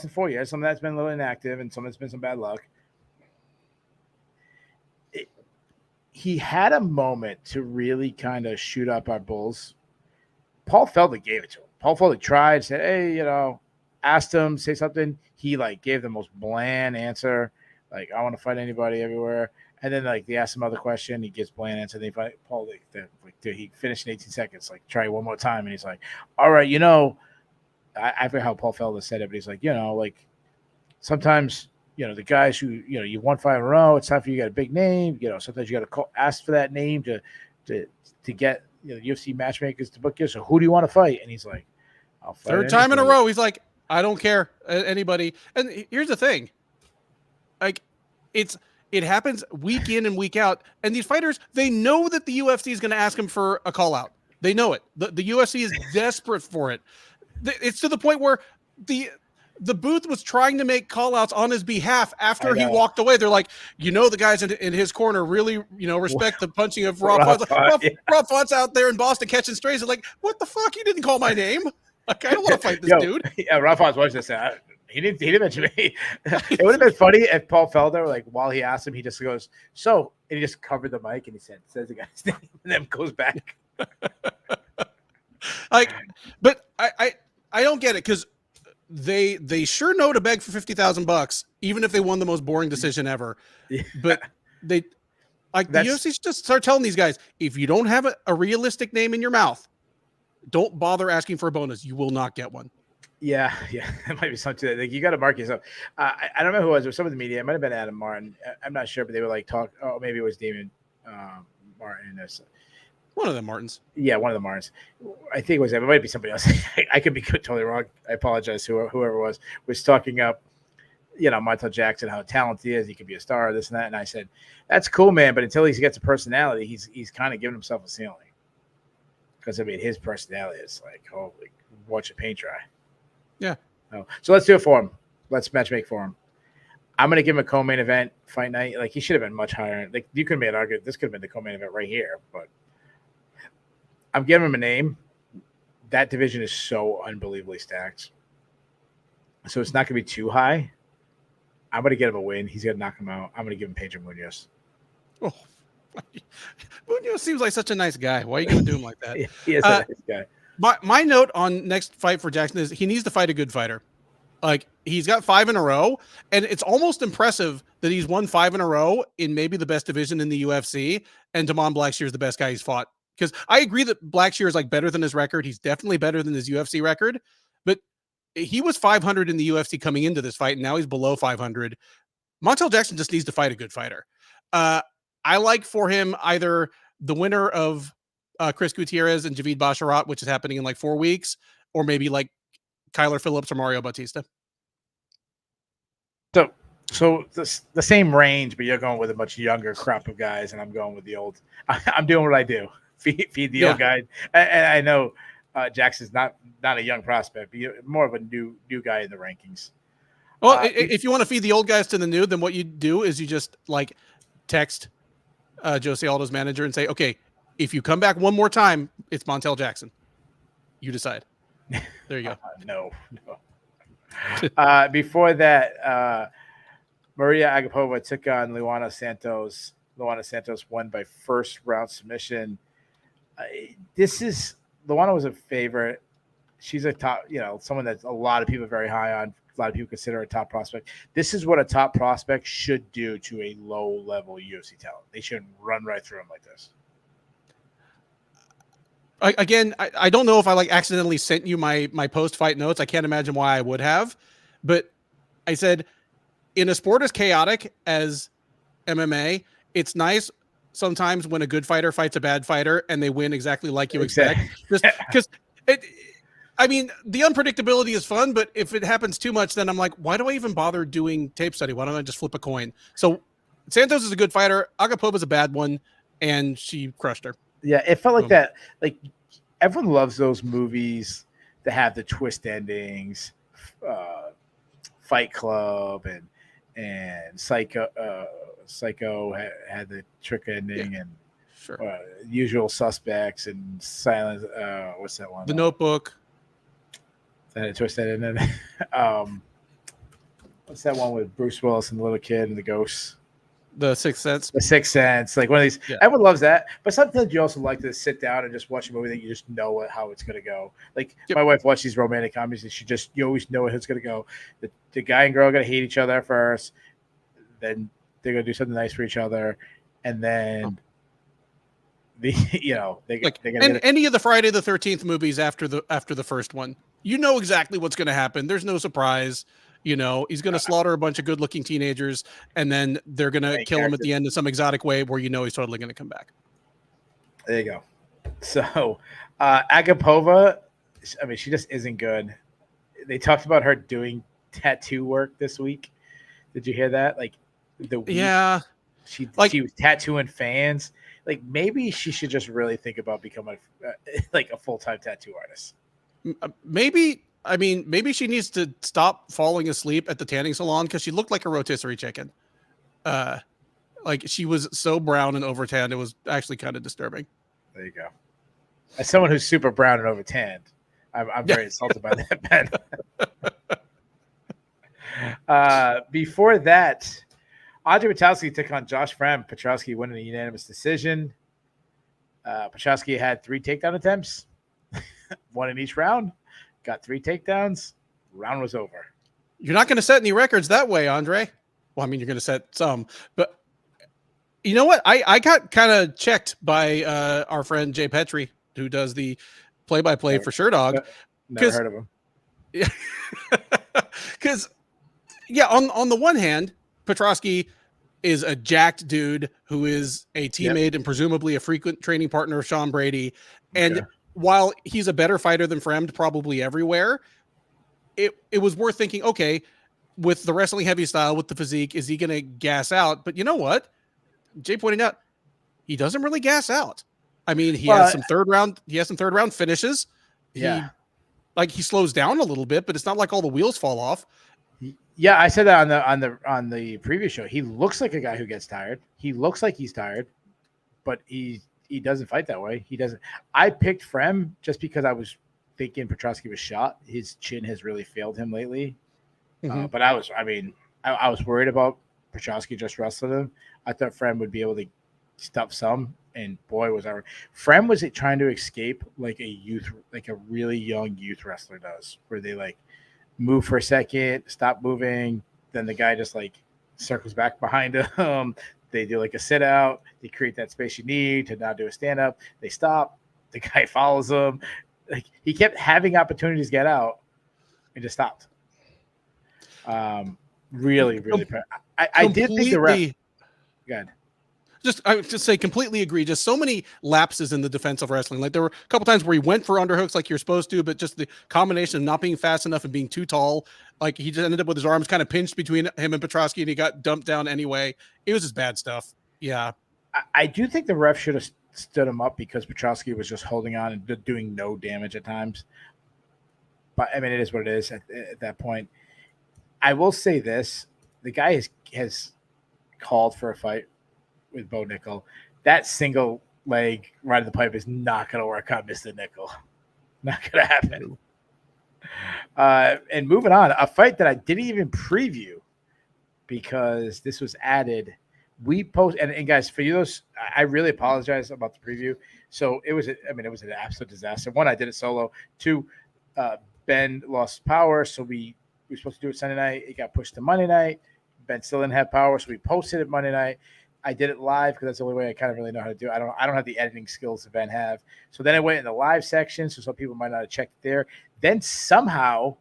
in 4 years. Some of that's been a little inactive, and some of it's been some bad luck. He had a moment to really kind of shoot up our bulls. Paul Felder gave it to him. Paul Felder tried, said, hey, asked him say something, he like gave the most bland answer, like I want to fight anybody everywhere. And then like they asked him other question, he gives bland answer. They fight Paul, dude, he finished in 18 seconds. Like try one more time, and he's like, all right, I forget how Paul Felder said it, but he's like, like sometimes the guys who you won 5 in a row, it's time for you to get a big name. Sometimes you got to ask for that name to get UFC matchmakers to book you. So who do you want to fight? And he's like, I'll fight third time in a anybody. row. He's like, I don't care anybody. And here's the thing, like it happens week in and week out. And these fighters, they know that the UFC is going to ask them for a call out. They know it. The UFC is desperate for it. It's to the point where the booth was trying to make call outs on his behalf after he walked away. They're like, the guys in his corner really, respect the punching of Rob Font's. Rob Font's out there in Boston catching strays. They're like, what the fuck? You didn't call my name. Like, I don't want to fight this dude. Yeah, Rob Font's watching this. He didn't mention me. It would have been funny if Paul Felder, like while he asked him, he just goes, and he just covered the mic and he says the guy's name and then goes back. But I don't get it, because they sure know to beg for $50,000, even if they won the most boring decision ever. Yeah. But the UFC should just start telling these guys, if you don't have a realistic name in your mouth, don't bother asking for a bonus. You will not get one. Yeah, that might be something that, like, you got to mark yourself. I don't know who it was. It was some of the media. It might have been Adam Martin. I'm not sure, but they were like maybe it was Damon Martin. One of the Martins. Yeah, one of the Martins. I think it was him. It might be somebody else. I could be totally wrong. I apologize to whoever it was talking up, Montel Jackson, how talented he is. He could be a star, this and that. And I said, that's cool, man. But until he gets a personality, he's kind of giving himself a ceiling. Because, his personality is like, holy, watch it paint dry. Yeah. Oh, so let's do it for him. Let's matchmake for him. I'm going to give him a co-main event fight night. Like, he should have been much higher. Like, you could have made an argument. This could have been the co-main event right here. But I'm giving him a name. That division is so unbelievably stacked. So it's not going to be too high. I'm going to get him a win. He's going to knock him out. I'm going to give him Pedro Munoz. Oh, Munoz seems like such a nice guy. Why are you going to do him like that? He is a nice guy. My note on next fight for Jackson is he needs to fight a good fighter. Like, he's got 5 in a row, and it's almost impressive that he's won 5 in a row in maybe the best division in the UFC, and Damon Blackshear is the best guy he's fought. Because I agree that Blackshear is like better than his record. He's definitely better than his UFC record, but he was 500 in the UFC coming into this fight, and now he's below 500. Montel Jackson just needs to fight a good fighter. I like for him either the winner of Chris Gutierrez and Javid Basharat, which is happening in like 4 weeks, or maybe like Kyler Phillips or Mario Bautista. So the same range, but you're going with a much younger crop of guys, and I'm going with the old. I'm doing what I do. Feed the old guy. And I know Jackson's not a young prospect, but more of a new guy in the rankings. Well, if you want to feed the old guys to the new, then what you do is you just like text Jose Aldo's manager and say, okay, if you come back one more time, it's Montel Jackson. You decide. There you go. No. Before that, Maria Agapova took on Luana Santos. Luana Santos won by first round submission. Luana was a favorite. She's a top, someone that a lot of people are very high on. A lot of people consider a top prospect. This is what a top prospect should do to a low-level UFC talent. They shouldn't run right through them like this. I don't know if I accidentally sent you my post-fight notes. I can't imagine why I would have. But I said, in a sport as chaotic as MMA, it's nice sometimes when a good fighter fights a bad fighter and they win exactly like you expect. Just because the unpredictability is fun, but if it happens too much, then I'm like, why do I even bother doing tape study? Why don't I just flip a coin? So Santos is a good fighter. Agapova is a bad one, and she crushed her. Yeah, it felt like that. Like, everyone loves those movies that have the twist endings, Fight Club and Psycho. Psycho had the trick ending, and sure. Usual Suspects and Silence. What's that one? The Notebook. That a twist ending. What's that one with Bruce Willis and the little kid and the ghosts? The Sixth Sense. The Sixth Sense, like one of these. Yeah. Everyone loves that, but sometimes you also like to sit down and just watch a movie that you just know how it's going to go. Like my wife watches these romantic comedies, and you always know how it's going to go. The guy and girl are going to hate each other at first, then they're going to do something nice for each other, and then they're going to any of the Friday the 13th movies after the first one. You know exactly what's going to happen. There's no surprise. You know, he's going to slaughter a bunch of good-looking teenagers, and then they're going to kill him at the end in some exotic way where you know he's totally going to come back. There you go. So, Agapova, I mean, she just isn't good. They talked about her doing tattoo work this week. Did you hear that? Like, she was tattooing fans. Like, maybe she should just really think about becoming a full-time tattoo artist. Maybe she needs to stop falling asleep at the tanning salon because she looked like a rotisserie chicken. Like she was so brown and overtanned, it was actually kind of disturbing. There you go. As someone who's super brown and overtanned, I'm very insulted by that, Ben. Before that, Andre Petrowski took on Josh Frem. Petrowski winning a unanimous decision. Petrowski had 3 takedown attempts, 1 in each round. Got 3 takedowns. Round was over. You're not going to set any records that way, Andre. Well, I mean, you're going to set some, but you know what? I got kind of checked by our friend Jay Petrie, who does the play-by-play for Sherdog. Never heard of him. Yeah, because on the one hand, Petrowski is a jacked dude who is a teammate and presumably a frequent training partner of Sean Brady, and while he's a better fighter than Fremd probably everywhere, it was worth thinking, okay, with the wrestling heavy style, with the physique, is he going to gas out? But you know what? Jay pointed out, he doesn't really gas out. I mean, he has some third round finishes. Yeah. He slows down a little bit, but it's not like all the wheels fall off. Yeah, I said that on the previous show. He looks like a guy who gets tired. He looks like he's tired, but he doesn't fight that way. He doesn't. I picked Frem just because I was thinking Petrowski was shot. His chin has really failed him lately. But I was worried about Petrowski just wrestling him. I thought Frem would be able to stuff some, and boy, was I. Frem was trying to escape like a really young youth wrestler does, where they like move for a second, stop moving, then the guy just like circles back behind him. They do like a sit out. They create that space you need to not do a stand up. They stop. The guy follows them. Like he kept having opportunities to get out and just stopped. Really. I did think the ref. Good. I would just say completely agree. Just so many lapses in the defense of wrestling. Like there were a couple times where he went for underhooks like you're supposed to, but just the combination of not being fast enough and being too tall. Like he just ended up with his arms kind of pinched between him and Petrowski, and he got dumped down anyway. It was just bad stuff. Yeah. I do think the ref should have stood him up because Petrowski was just holding on and doing no damage at times. But I mean, it is what it is at that point. I will say this. The guy has called for a fight with Bo Nickel. That single leg right in the pipe is not going to work on Mr. Nickel. Not going to happen. And moving on, a fight that I didn't even preview because this was added. We post and guys, for you, I really apologize about the preview. So it was an absolute disaster. 1, I did it solo. 2, Ben lost power, so we were supposed to do it Sunday night. It got pushed to Monday night. Ben still didn't have power, so we posted it Monday night. I did it live because that's the only way I kind of really know how to do it. I don't have the editing skills that Ben have. So then I went in the live section, so some people might not have checked there. Then somehow,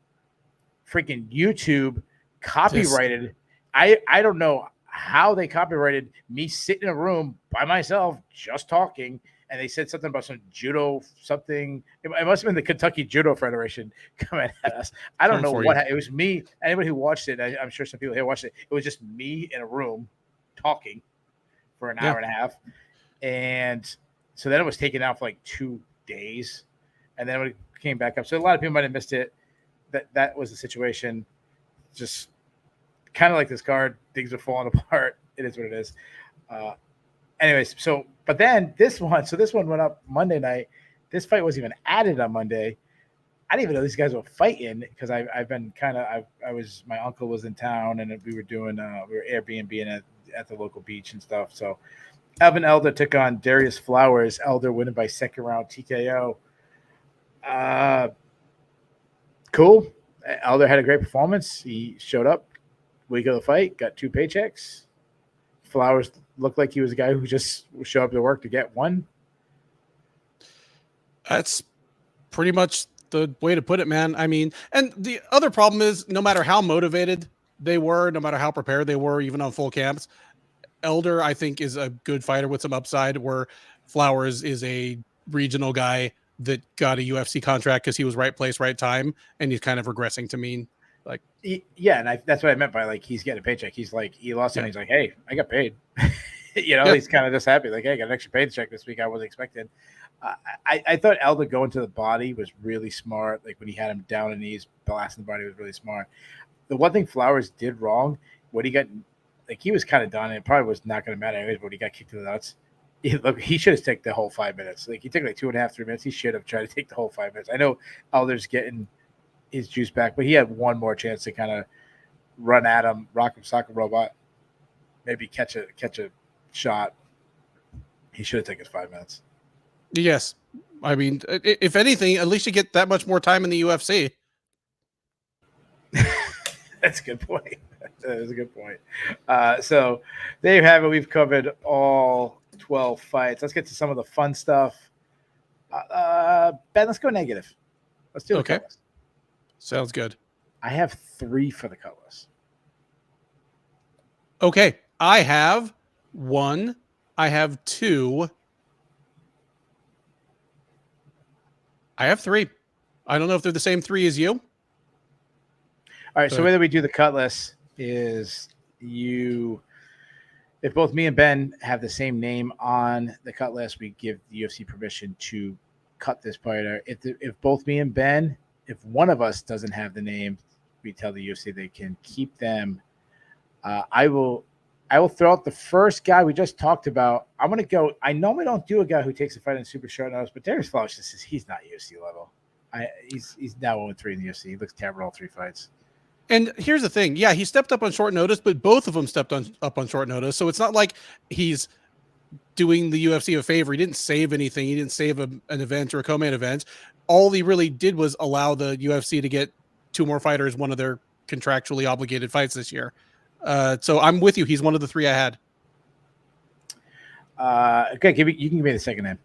freaking YouTube copyrighted. I don't know how they copyrighted me sitting in a room by myself just talking, and they said something about some judo something. It must have been the Kentucky Judo Federation coming at us. I don't know what it was. Me. Anybody who watched it, I'm sure some people here watched it. It was just me in a room talking for an hour and a half. And so then it was taken out for like 2 days. And then it came back up. So a lot of people might have missed it. That was the situation. Just kind of like this card. Things are falling apart. It is what it is. Anyways, but then this one went up Monday night. This fight wasn't even added on Monday. I didn't even know these guys were fighting because I've been kind of, my uncle was in town and we were doing, we were Airbnb at the local beach and stuff. So Evan Elder took on Darius Flowers. Elder winning by second round TKO. Cool. Elder had a great performance. He showed up week of the fight, got 2 paychecks. Flowers looked like he was a guy who just showed up to work to get one. That's pretty much the way to put it, man. I mean, and the other problem is no matter how motivated they were, no matter how prepared they were, even on full camps, Elder, I think, is a good fighter with some upside, where Flowers is a regional guy that got a UFC contract because he was right place, right time, and he's kind of regressing to mean like, yeah, and that's what I meant by like he's getting a paycheck. He's like he lost him. He's like, hey, I got paid. He's kind of just happy. Like, hey, I got an extra paycheck this week. I wasn't expecting. I thought Elder going to the body was really smart. Like when he had him down on knees, blasting the body was really smart. The one thing Flowers did wrong, when he got like he was kind of done, and it probably was not going to matter anyways. But when he got kicked in the nuts, he should have taken the whole 5 minutes. Like he took like 2.5, 3 minutes. He should have tried to take the whole 5 minutes. I know Elder's getting his juice back, but he had one more chance to kind of run at him, rock him, sock him, robot, maybe catch a shot. He should have taken his 5 minutes. yes. I mean, if anything, at least you get that much more time in the UFC. That's a good point. That is a good point. So there you have it. We've covered all 12 fights. Let's get to some of the fun stuff. Ben, let's go negative. Let's do the cut list. Sounds good. I have 3 for the cut list. Okay. I have 1. I have 2. I have 3. I don't know if they're the same 3 as you. All right. So the way that we do the cut list is if both me and Ben have the same name on the cut list, we give the UFC permission to cut this fighter. If both me and Ben, if one of us doesn't have the name, we tell the UFC they can keep them. I will throw out the first guy we just talked about. I'm going to go. I normally don't do a guy who takes a fight in super short notice, but Darius Flowers says he's not UFC level. He's now 0-3 in the UFC. He looks terrible all 3 fights. And here's the thing. Yeah, he stepped up on short notice, but both of them stepped up on short notice. So it's not like he's doing the UFC a favor. He didn't save anything. He didn't save an event or a co-main event. All he really did was allow the UFC to get 2 more fighters, one of their contractually obligated fights this year. So I'm with you. He's one of the 3 I had. Okay, you can give me the second name.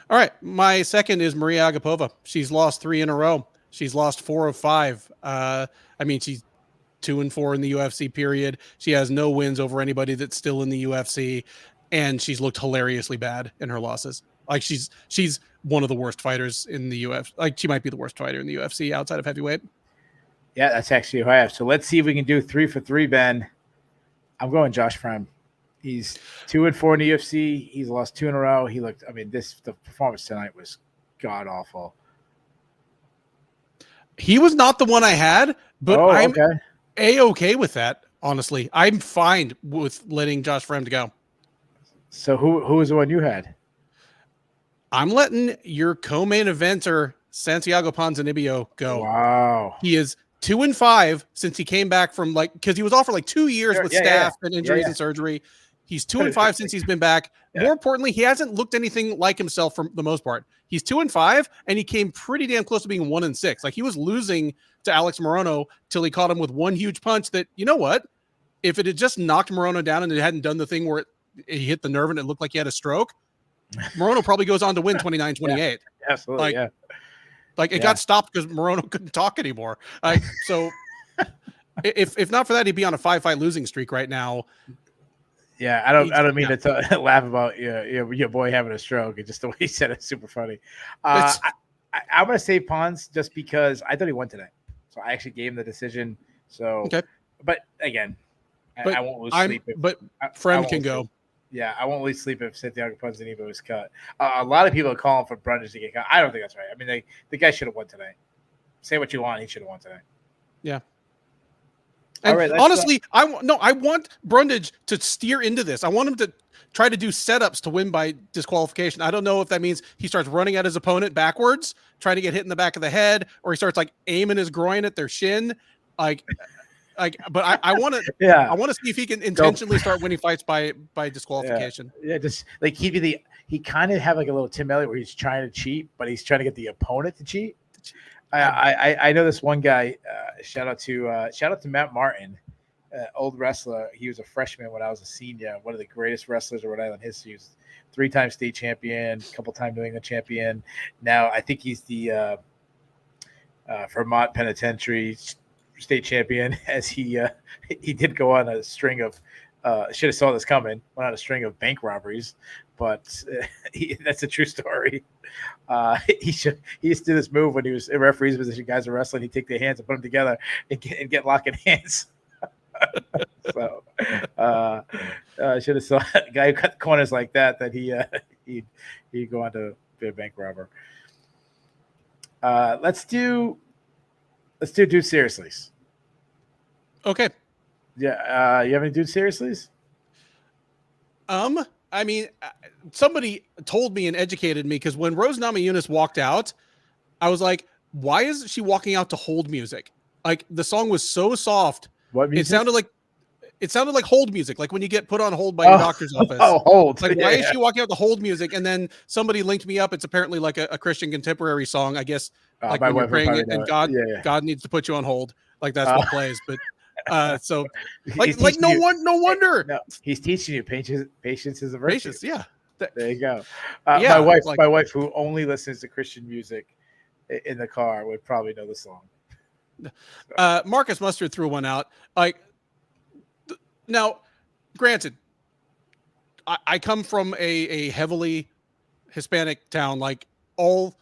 All right. My second is Maria Agapova. She's lost 3 in a row. She's lost 4 of 5. I mean, she's 2-4 in the UFC period. She has no wins over anybody that's still in the UFC, and she's looked hilariously bad in her losses. Like she's one of the worst fighters in the UFC. Like she might be the worst fighter in the UFC outside of heavyweight. Yeah, that's actually who I have. So let's see if we can do 3 for 3, Ben. I'm going Josh Frem. He's 2-4 in the UFC. He's lost 2 in a row. He looked. I mean, the performance tonight was god awful. He was not the one I had, but I'm okay. A-okay with that. Honestly, I'm fine with letting Josh Frem go. So who was the one you had? I'm letting your co-main eventer Santiago Ponzinibbio go. Wow. He is 2-5 since he came back from because he was off for 2 years with staph and injuries and surgery. He's 2-5 since he's been back. Yeah. More importantly, he hasn't looked anything like himself for the most part. He's 2-5, and he came pretty damn close to being 1-6. Like he was losing to Alex Morono till he caught him with one huge punch that, you know what? If it had just knocked Morono down and it hadn't done the thing where he hit the nerve and it looked like he had a stroke, Morono probably goes on to win 29-28. Yeah, absolutely. It got stopped because Morono couldn't talk anymore. So if not for that, he'd be on a 5-fight losing streak right now. Yeah, I don't mean to laugh about your boy having a stroke. It's just the way he said it's super funny. I'm going to say Pons just because I thought he won today. So I actually gave him the decision. So, okay. But again, I won't lose sleep. But Frem can go. Yeah, I won't lose sleep if Santiago Ponzinibbio was cut. A lot of people are calling for Brundage to get cut. I don't think that's right. I mean, the guy should have won today. Say what you want, he should have won today. Yeah. And honestly, I want Brundage to steer into this. I want him to try to do setups to win by disqualification. I don't know if that means he starts running at his opponent backwards, trying to get hit in the back of the head, or he starts aiming his groin at their shin. Like, but I want to. Yeah. I want to see if he can intentionally start winning fights by disqualification. Yeah, just like he kind of have like a little Tim Elliott where he's trying to cheat, but he's trying to get the opponent to cheat. I know this one guy. Shout out to Matt Martin, old wrestler. He was a freshman when I was a senior. One of the greatest wrestlers in Rhode Island history. He was 3-time state champion, couple-time New England champion. Now I think he's the Vermont Penitentiary state champion. As he did go on a string of should have saw this coming. Went on a string of bank robberies, but that's a true story. He used to do this move when he was in referee's position. Guys are wrestling. He'd take their hands and put them together and get locking hands. So I should have saw a guy who cut corners like that. That he'd go on to be a bank robber. Let's do dude seriously. Okay. Yeah. You have any dude seriouslys? I mean, somebody told me and educated me because when Rosa Namajunas walked out, I was like, why is she walking out to hold music? Like the song was so soft. What music? It sounded like hold music, like when you get put on hold by your doctor's office. Oh, hold. Like, why is she walking out to hold music? And then somebody linked me up. It's apparently like a Christian contemporary song, I guess. Like when you're praying it and God needs to put you on hold. Like that's what plays. But so like no wonder. No, he's teaching you patience is a virtue. Patience, yeah. There you go. Yeah, my wife who only listens to Christian music in the car would probably know the song. Marcus Mustard threw one out. Like now, granted, I come from a heavily Hispanic town. Like all,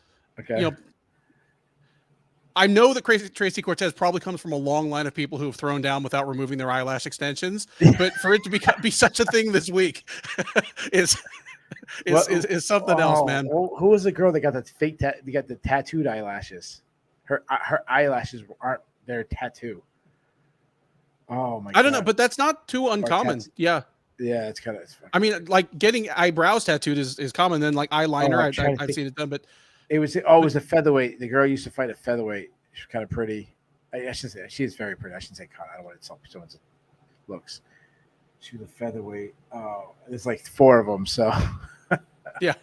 I know that Tracy Cortez probably comes from a long line of people who have thrown down without removing their eyelash extensions. But for it to be such a thing this week is something else, man. Who was the girl that got the fake? They got the tattooed eyelashes. Her eyelashes aren't their tattoo. Oh my! I don't know, but that's not too uncommon. Yeah. Yeah, it's kind of. I mean, like getting eyebrows tattooed is common. Then like eyeliner, I've seen it done, but. It was a featherweight. The girl used to fight a featherweight. She's kind of pretty. I shouldn't say she is very pretty. I shouldn't say kind. I don't want to insult someone's looks. She was a featherweight. Oh, there's like 4 of them. So yeah,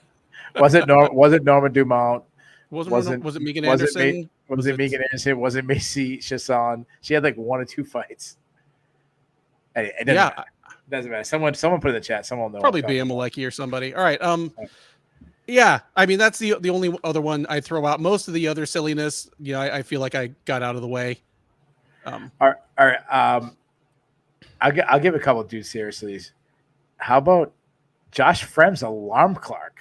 was it Norma Dumont? Was it Megan Anderson? Was it Megan Anderson? Was it Macy Chasson? She had like 1 or 2 fights. It doesn't matter. Someone put in the chat. Someone will know. Probably BM Malecki or somebody. All right. Yeah, I mean that's the only other one I throw out. Most of the other silliness, I feel like I got out of the way. All right. I'll give a couple of dudes seriously. How about Josh Fremd's alarm clock?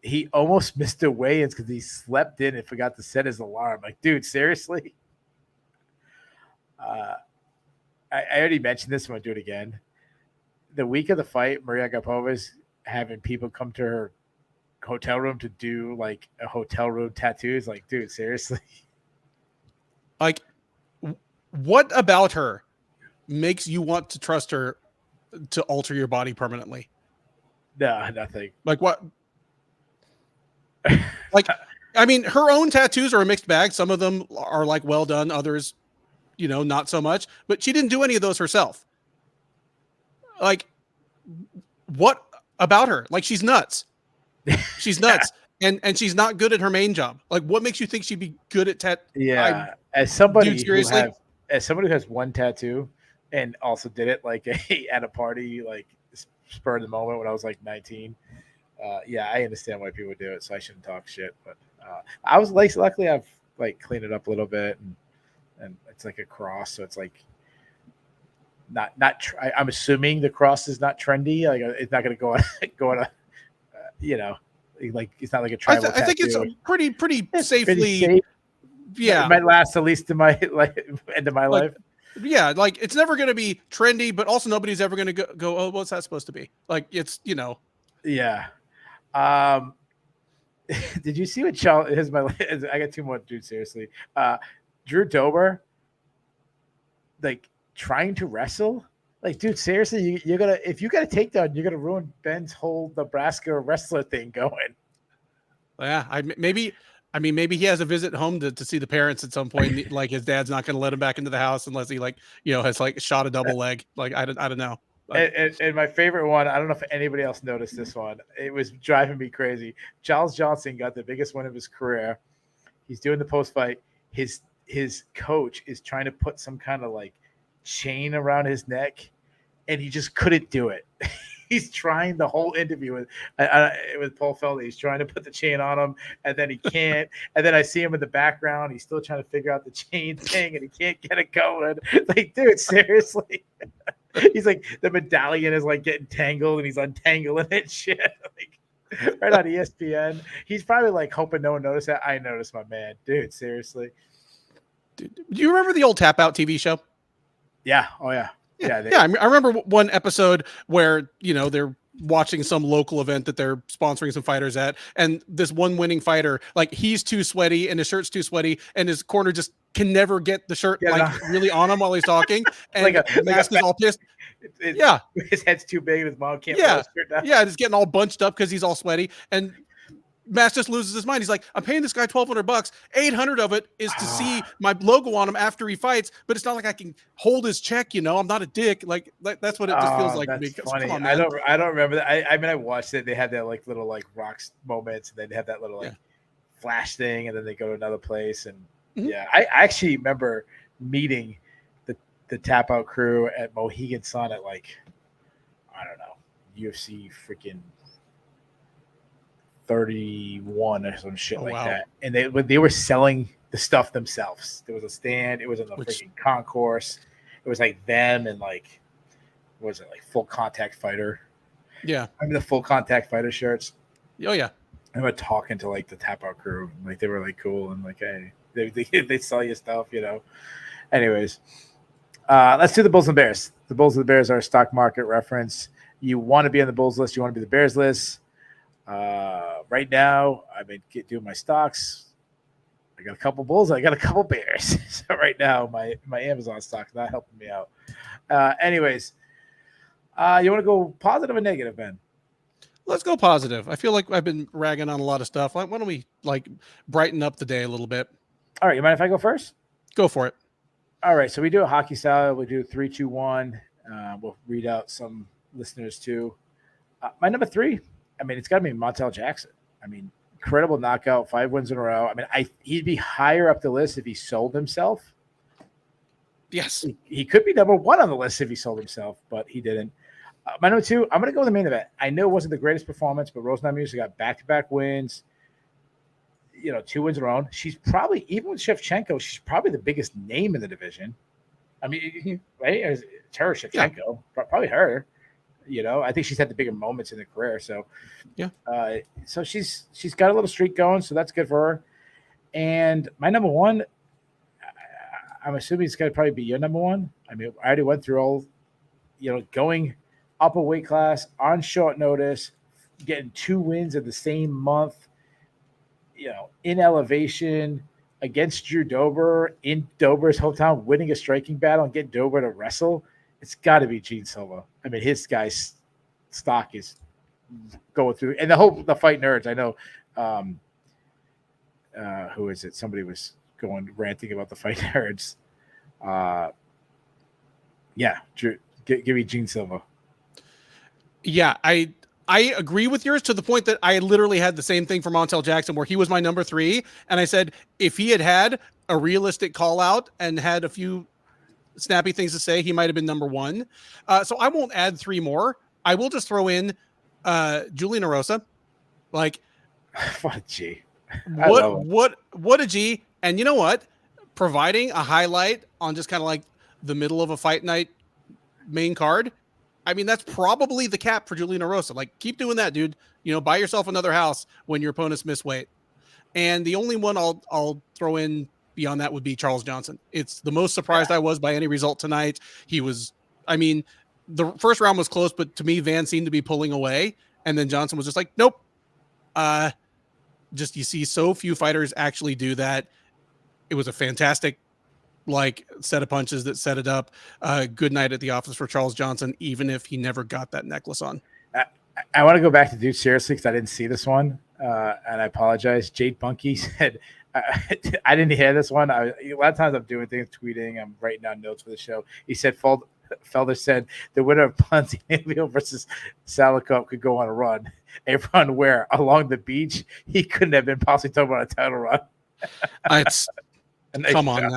He almost missed the weigh-ins because he slept in and forgot to set his alarm. Like, dude, seriously? I already mentioned this. I'm gonna do it again. The week of the fight, Maria Agapova's having people come to her hotel room to do like a hotel room tattoos. Like, dude, seriously? Like, what about her makes you want to trust her to alter your body permanently? No, nothing. Like what? Like, I mean, her own tattoos are a mixed bag. Some of them are like well done, others, not so much. But she didn't do any of those herself. Like, what about her? Like, she's nuts. She's nuts, and she's not good at her main job. Like, what makes you think she'd be good at Yeah, as somebody who has 1 tattoo and also did it like at a party, like spur of the moment when I was like 19. Yeah, I understand why people do it, so I shouldn't talk shit. But I was like, luckily I've like cleaned it up a little bit, and it's like a cross, so it's like not. I'm assuming the cross is not trendy. Like it's not going to go on a. Like it's not like a tribal tattoo. I think it's pretty safely. Pretty safe. Yeah, it might last at least to my end of my life. Yeah, like it's never going to be trendy, but also nobody's ever going to go. Oh, what's that supposed to be? Like it's Yeah. Did you see what Charles? I got 2 more dudes. Seriously, Drew Dober, like trying to wrestle. Like, dude, seriously, you're gonna if you got a takedown, you're gonna ruin Ben's whole Nebraska wrestler thing going. Yeah, maybe I mean, maybe he has a visit home to see the parents at some point. Like his dad's not going to let him back into the house unless he has shot a double leg. Like I don't know. And my favorite one, I don't know if anybody else noticed this one. It was driving me crazy. Charles Johnson got the biggest win of his career. He's doing the post fight. His coach is trying to put some kind of like chain around his neck, and he just couldn't do it. He's trying the whole interview with Paul Felder. He's trying to put the chain on him, and then he can't. And then I see him in the background. He's still trying to figure out the chain thing, and he can't get it going. Like, dude, seriously. He's like, the medallion is like getting tangled, and he's untangling it. Shit, like right on ESPN. He's probably like hoping no one noticed that. I noticed, my man, dude. Seriously. Dude, do you remember the old Tap Out TV show? Yeah. Oh yeah. Yeah. I remember one episode where they're watching some local event that they're sponsoring some fighters at, and this one winning fighter, like, he's too sweaty and his shirt's too sweaty, and his corner just can never get the shirt really on him while he's talking, and Mask is all pissed. His head's too big and his mom can't. It's getting all bunched up because he's all sweaty, and Mask just loses his mind. He's like, I'm paying this guy $1,200. 800 of it is to see my logo on him after he fights, but it's not like I can hold his check. I'm not a dick. Like that's what it just feels like to me. Funny. On, I don't remember that. I mean, I watched it. They had that like little like rocks moments, and then they have that little like flash thing, and then they go to another place. And I actually remember meeting the Tap Out crew at Mohegan Sun at like, I don't know, UFC freaking 31 or some shit that, and they were selling the stuff themselves. There was a stand. It was in the freaking concourse. It was like them and like, what was it, like Full Contact Fighter? Yeah, I mean the Full Contact Fighter shirts. Oh yeah, I remember talking to like the Tap Out crew. Like they were like cool and like, hey, they sell you stuff, Anyways, let's do the Bulls and Bears. The Bulls and the Bears are a stock market reference. You want to be on the Bulls list. You want to be the Bears list. Right now, I've been doing my stocks. I got a couple Bulls. I got a couple Bears. So right now, my Amazon stock's not helping me out. Anyways, you want to go positive or negative, Ben? Let's go positive. I feel like I've been ragging on a lot of stuff. Why don't we like brighten up the day a little bit? All right. You mind if I go first? Go for it. All right. So we do a hockey style. We do 3, 2, 1. We'll read out some listeners too. My number 3. I mean, it's got to be Montel Jackson. I mean, incredible knockout, 5 wins in a row. I mean, he'd be higher up the list if he sold himself. Yes. He could be number 1 on the list if he sold himself, but he didn't. My number 2, I'm going to go with the main event. I know it wasn't the greatest performance, but Rosa Namajunas got back-to-back wins, 2 wins in a row. She's probably, even with Shevchenko, she's probably the biggest name in the division. I mean, right? It's her, Shevchenko. Yeah. Probably her. I think she's had the bigger moments in her career. So, so she's got a little streak going, so that's good for her. And my number 1, I'm assuming it's going to probably be your number 1. I mean, I already went through all, going up a weight class on short notice, getting 2 wins in the same month, in elevation against Drew Dober in Dober's hometown, winning a striking battle and get Dober to wrestle. It's got to be Gene Silva. I mean, his guy's stock is going through, and the fight nerds. I know, who is it? Somebody was ranting about the fight nerds. Drew, give me Gene Silva. Yeah, I agree with yours to the point that I literally had the same thing for Montel Jackson, where he was my number 3, and I said if he had a realistic call out and had a few snappy things to say, he might have been number 1. So I won't add 3 more. I will just throw in Julian Orosa. Like, what a G. What a G. And you know what? Providing a highlight on just kind of like the middle of a fight night main card. I mean, that's probably the cap for Julian Orosa. Like, keep doing that, dude. Buy yourself another house when your opponents miss weight. And the only one I'll throw in beyond that would be Charles Johnson. It's the most surprised I was by any result tonight. The first round was close, but to me, Van seemed to be pulling away. And then Johnson was just like, nope. You see so few fighters actually do that. It was a fantastic set of punches that set it up. Good night at the office for Charles Johnson, even if he never got that necklace on. I want to go back to Dude seriously because I didn't see this one. and I apologize. Jade Bunky said, I didn't hear this one. A lot of times I'm doing things, tweeting, I'm writing down notes for the show. He said, Felder said the winner of Ponzinibbio versus Salikov could go on a run. A run where? Along the beach? He couldn't have been possibly talking about a title run. It's Nice come on job.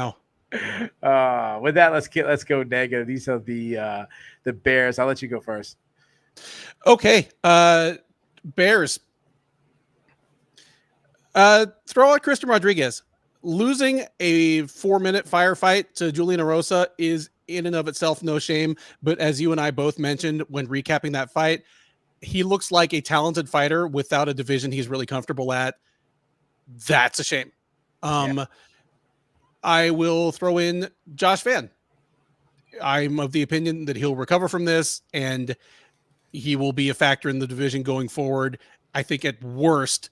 now. With that, let's go negative. These are the Bears. I'll let you go first. Okay. Bears. Throw out Christian Rodriguez. Losing a 4-minute firefight to Julian Orosa is in and of itself no shame. But as you and I both mentioned when recapping that fight, he looks like a talented fighter without a division he's really comfortable at. That's a shame. I will throw in Josh Van. I'm of the opinion that he'll recover from this and he will be a factor in the division going forward. I think at worst,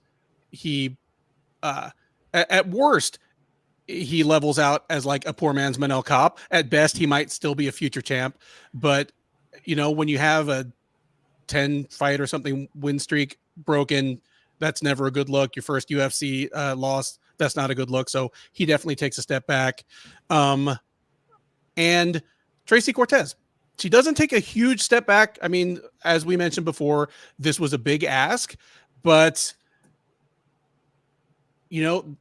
he levels out as like a poor man's Manel Cop. At best, he might still be a future champ. But, you know, when you have a 10 fight or something win streak broken, that's never a good look. Your first UFC loss, that's not a good look. So he definitely takes a step back. And Tracy Cortez, she doesn't take a huge step back. I mean, as we mentioned before, this was a big ask, but you know,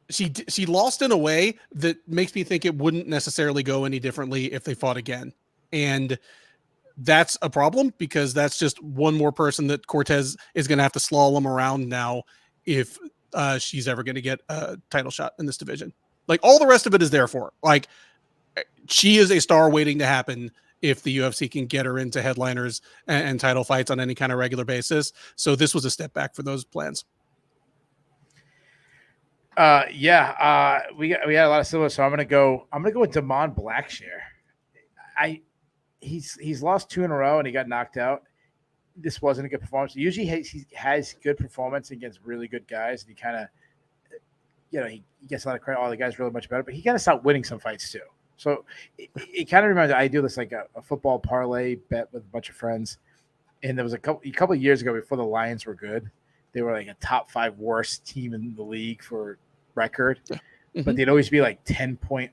she lost in a way that makes me think it wouldn't necessarily go any differently if they fought again. And that's a problem because that's just one more person that Cortez is going to have to slalom around now if she's ever going to get a title shot in this division. Like all the rest of it is there for her. Like she is a star waiting to happen if the UFC can get her into headliners and title fights on any kind of regular basis. So this was a step back for those plans. We had a lot of Silva, so I'm gonna go with Damon Blackshear. He's lost 2 in a row and he got knocked out. This wasn't a good performance. Usually he has good performance against really good guys, and he kind of, he gets a lot of credit. All the guys really much better, but he kind of stopped winning some fights too. So it kind of reminds me, I do this like a football parlay bet with a bunch of friends, and there was a couple of years ago before the Lions were good. They were like a top 5 worst team in the league for record, but they'd always be like 10-point,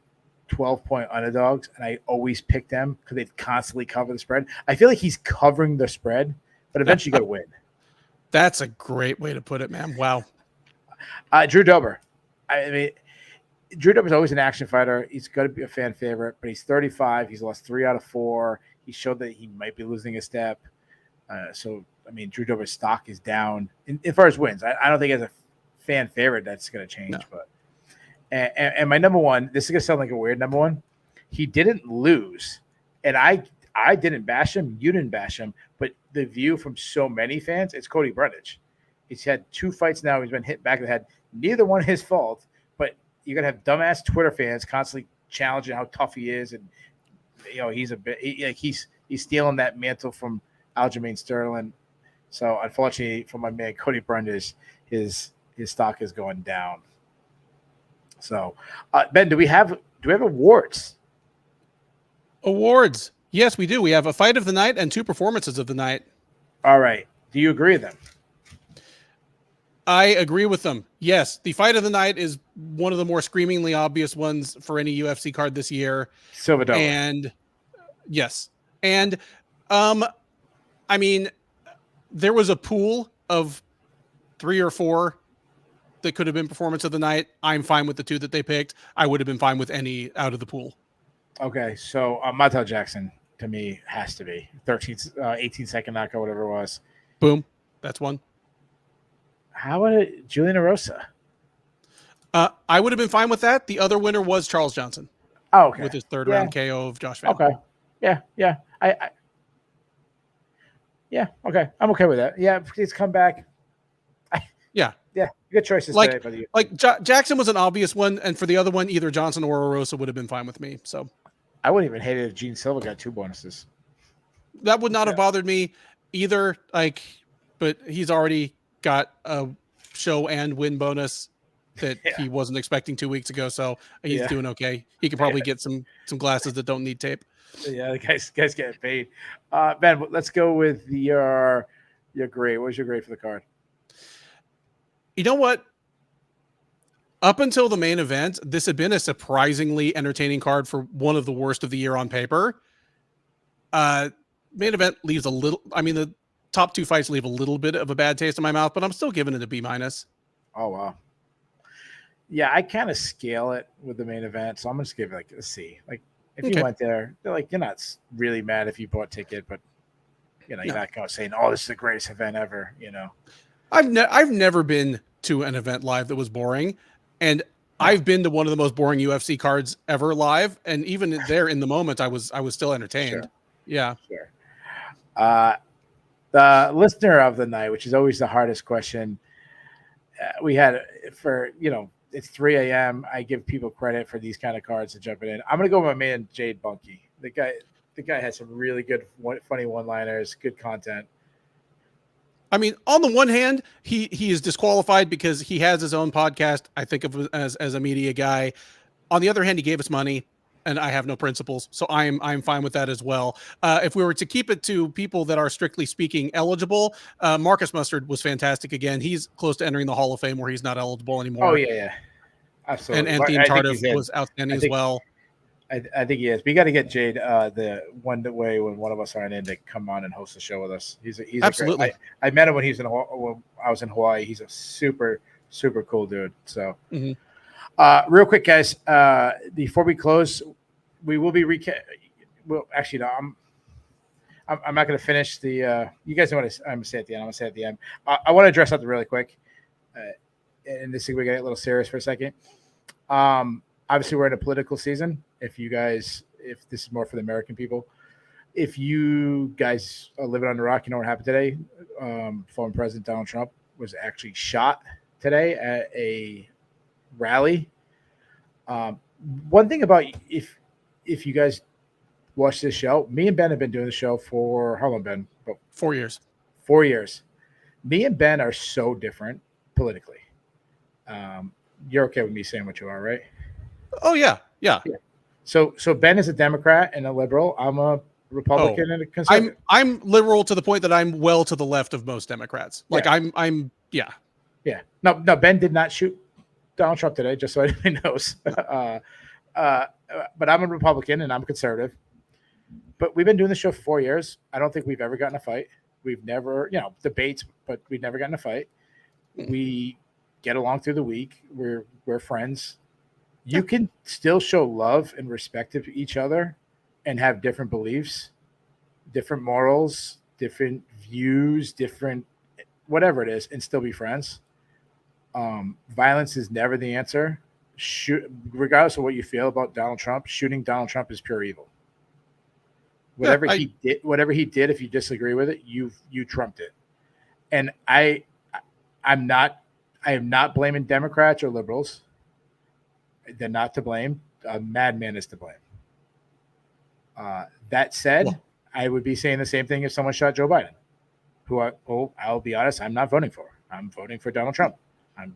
12-point underdogs, and I always pick them because they'd constantly cover the spread. I feel like he's covering the spread, but eventually going to win. That's a great way to put it, man. Wow. Drew Dober. I mean, Drew Dober's always an action fighter. He's going to be a fan favorite, but he's 35. He's lost 3 out of 4. He showed that he might be losing a step. So, I mean, Drew Dober's stock is down as far as wins. I don't think as a fan favorite that's going to change. No. But and my number one, this is going to sound like a weird number one. He didn't lose, and I didn't bash him. You didn't bash him, but the view from so many fans, it's Cody Brundage. He's had 2 fights now. He's been hit back in the head. Neither one his fault, but you're gonna have dumbass Twitter fans constantly challenging how tough he is, and he's stealing that mantle from Aljamain Sterling. So unfortunately for my man Cody Brundage, his stock is going down. So Ben, do we have awards? Awards. Yes, we do. We have a fight of the night and 2 performances of the night. All right. Do you agree with them? I agree with them. Yes, the fight of the night is one of the more screamingly obvious ones for any UFC card this year. Silva Dober. And yes. And I mean, there was a pool of 3 or 4 that could have been performance of the night. I'm fine with the 2 that they picked. I would have been fine with any out of the pool. Okay, so Montel Jackson to me has to be 18-second knockout, whatever it was. Boom, that's one. How about Julian Orosa? I would have been fine with that. The other winner was Charles Johnson. Oh, okay. With his 3rd round KO of Josh Van. Okay. Yeah. Okay. I'm okay with that. Yeah, please come back. Yeah. Good choices today for you. Like Jackson was an obvious one, and for the other one, either Johnson or Orosa would have been fine with me. So I wouldn't even hate it if Gene Silva got 2 bonuses. That would not have bothered me either. But he's already got a show and win bonus that he wasn't expecting 2 weeks ago. So he's doing okay. He could probably get some glasses that don't need tape. Yeah, the guys getting paid. Ben, let's go with your grade. What was your grade for the card? You know what? Up until the main event, this had been a surprisingly entertaining card for one of the worst of the year on paper. Main event leaves a little. I mean, the top two fights leave a little bit of a bad taste in my mouth, but I'm still giving it a B-. Oh wow. Yeah, I kind of scale it with the main event, so I'm gonna just give it like a C. Like if you went there, they're like you're not really mad if you bought a ticket, but you're not going saying, "Oh, this is the greatest event ever." I've never been to an event live that was boring, and I've been to one of the most boring UFC cards ever live, and even there in the moment, I was still entertained. Sure. Yeah. Sure. The listener of the night, which is always the hardest question, we had for it's 3 a.m. I give people credit for these kind of cards to jump in. I'm gonna go with my man Jade Bunky. The guy has some really good, funny one-liners, good content. I mean, on the one hand, he is disqualified because he has his own podcast. I think of him as a media guy. On the other hand, he gave us money, and I have no principles, so I'm fine with that as well. If we were to keep it to people that are strictly speaking eligible, Marcus Mustard was fantastic again. He's close to entering the Hall of Fame where he's not eligible anymore. Oh yeah, absolutely. And Anthony Tardif was outstanding as well. I think he is. But you got to get Jade the one way when one of us aren't in to come on and host the show with us. He's absolutely. I met him when I was in Hawaii. He's a super cool dude. So, real quick, guys, before we close, we will be Well, actually, no, I'm not going to finish the. You guys know what I'm going to say at the end. I'm going to say at the end. I want to address something really quick, and this is we get a little serious for a second. Obviously, we're in a political season. If this is more for the American people, if you guys are living under a rock, you know what happened today. Former President Donald Trump was actually shot today at a rally. One thing about if you guys watch this show, me and Ben have been doing the show for how long, Ben? About 4 years. 4 years. Me and Ben are so different politically. You're okay with me saying what you are, right? Oh yeah. So Ben is a Democrat and a liberal. I'm a Republican and a conservative. I'm liberal to the point that I'm well to the left of most Democrats. Like I'm. No, Ben did not shoot Donald Trump today, just so everybody knows. But I'm a Republican and I'm conservative. But we've been doing the show for 4 years. I don't think we've ever gotten a fight. We've never, debates, but we've never gotten a fight. We get along through the week. We're friends. You can still show love and respect to each other and have different beliefs, different morals, different views, different whatever it is, and still be friends. Violence is never the answer. Regardless of what you feel about Donald Trump, shooting Donald Trump is pure evil. Whatever he did, if you disagree with it, you trumped it. And I am not blaming Democrats or liberals. They're not to blame. A madman is to blame. That said, I would be saying the same thing if someone shot Joe Biden, who I'll be honest, I'm not voting for. I'm voting for Donald Trump.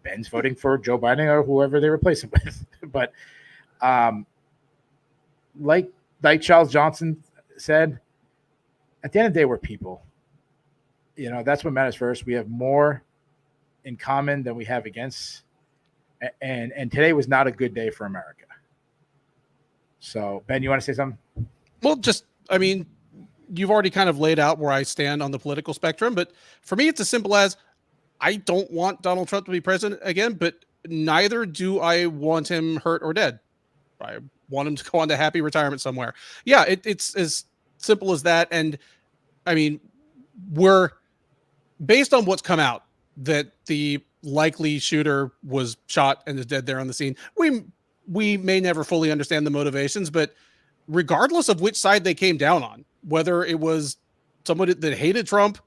Ben's voting for Joe Biden or whoever they replace him with. But like Charles Johnson said, at the end of the day, we're people. That's what matters first. We have more in common than we have against. And today was not a good day for America. So, Ben, you want to say something? Well, you've already kind of laid out where I stand on the political spectrum, but for me, it's as simple as I don't want Donald Trump to be president again, but neither do I want him hurt or dead. I want him to go on to happy retirement somewhere. Yeah, it's as simple as that. And I mean, we're based on what's come out that the likely shooter was shot and is dead there on the scene. We may never fully understand the motivations, but regardless of which side they came down on, whether it was somebody that hated Trump,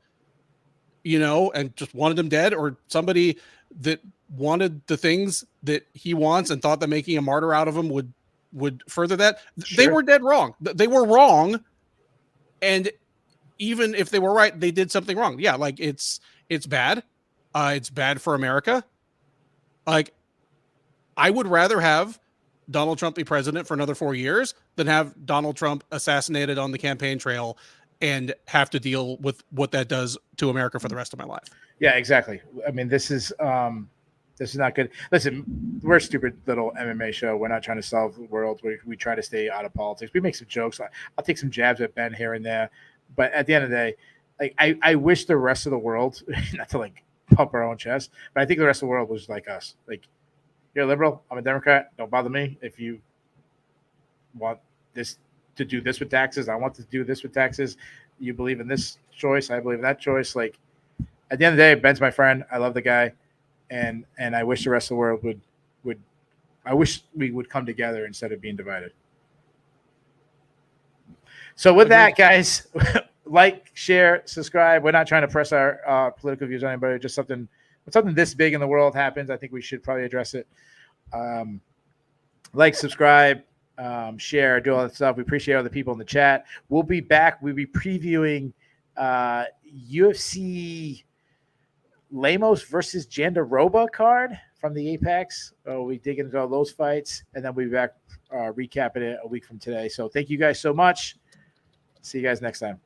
and just wanted him dead, or somebody that wanted the things that he wants and thought that making a martyr out of him would further that, They were dead wrong. They were wrong. And even if they were right, they did something wrong. Yeah. Like it's bad. It's bad for America. Like, I would rather have Donald Trump be president for another 4 years than have Donald Trump assassinated on the campaign trail and have to deal with what that does to America for the rest of my life. Yeah, exactly. I mean, this is This is not good. Listen, we're a stupid little MMA show. We're not trying to solve the world. We try to stay out of politics. We make some jokes. I'll take some jabs at Ben here and there. But at the end of the day, like I wish the rest of the world, not to like pump our own chest, but I think the rest of the world was like us. Like, you're a liberal, I'm a Democrat. Don't bother me. If you want this to do this with taxes, I want to do this with taxes. You believe in this choice, I believe in that choice. Like, at the end of the day, Ben's my friend. I love the guy. And I wish the rest of the world would I wish we would come together instead of being divided. So with that, guys, like, share, subscribe. We're not trying to press our political views on anybody. Just something this big in the world happens, I think we should probably address it. Like, subscribe, share, do all that stuff. We appreciate all the people in the chat. We'll be back. We'll be previewing UFC Lemos versus Jandaroba card from the Apex. We dig into all those fights, and then we'll be back recapping it a week from today. So thank you guys so much. See you guys next time.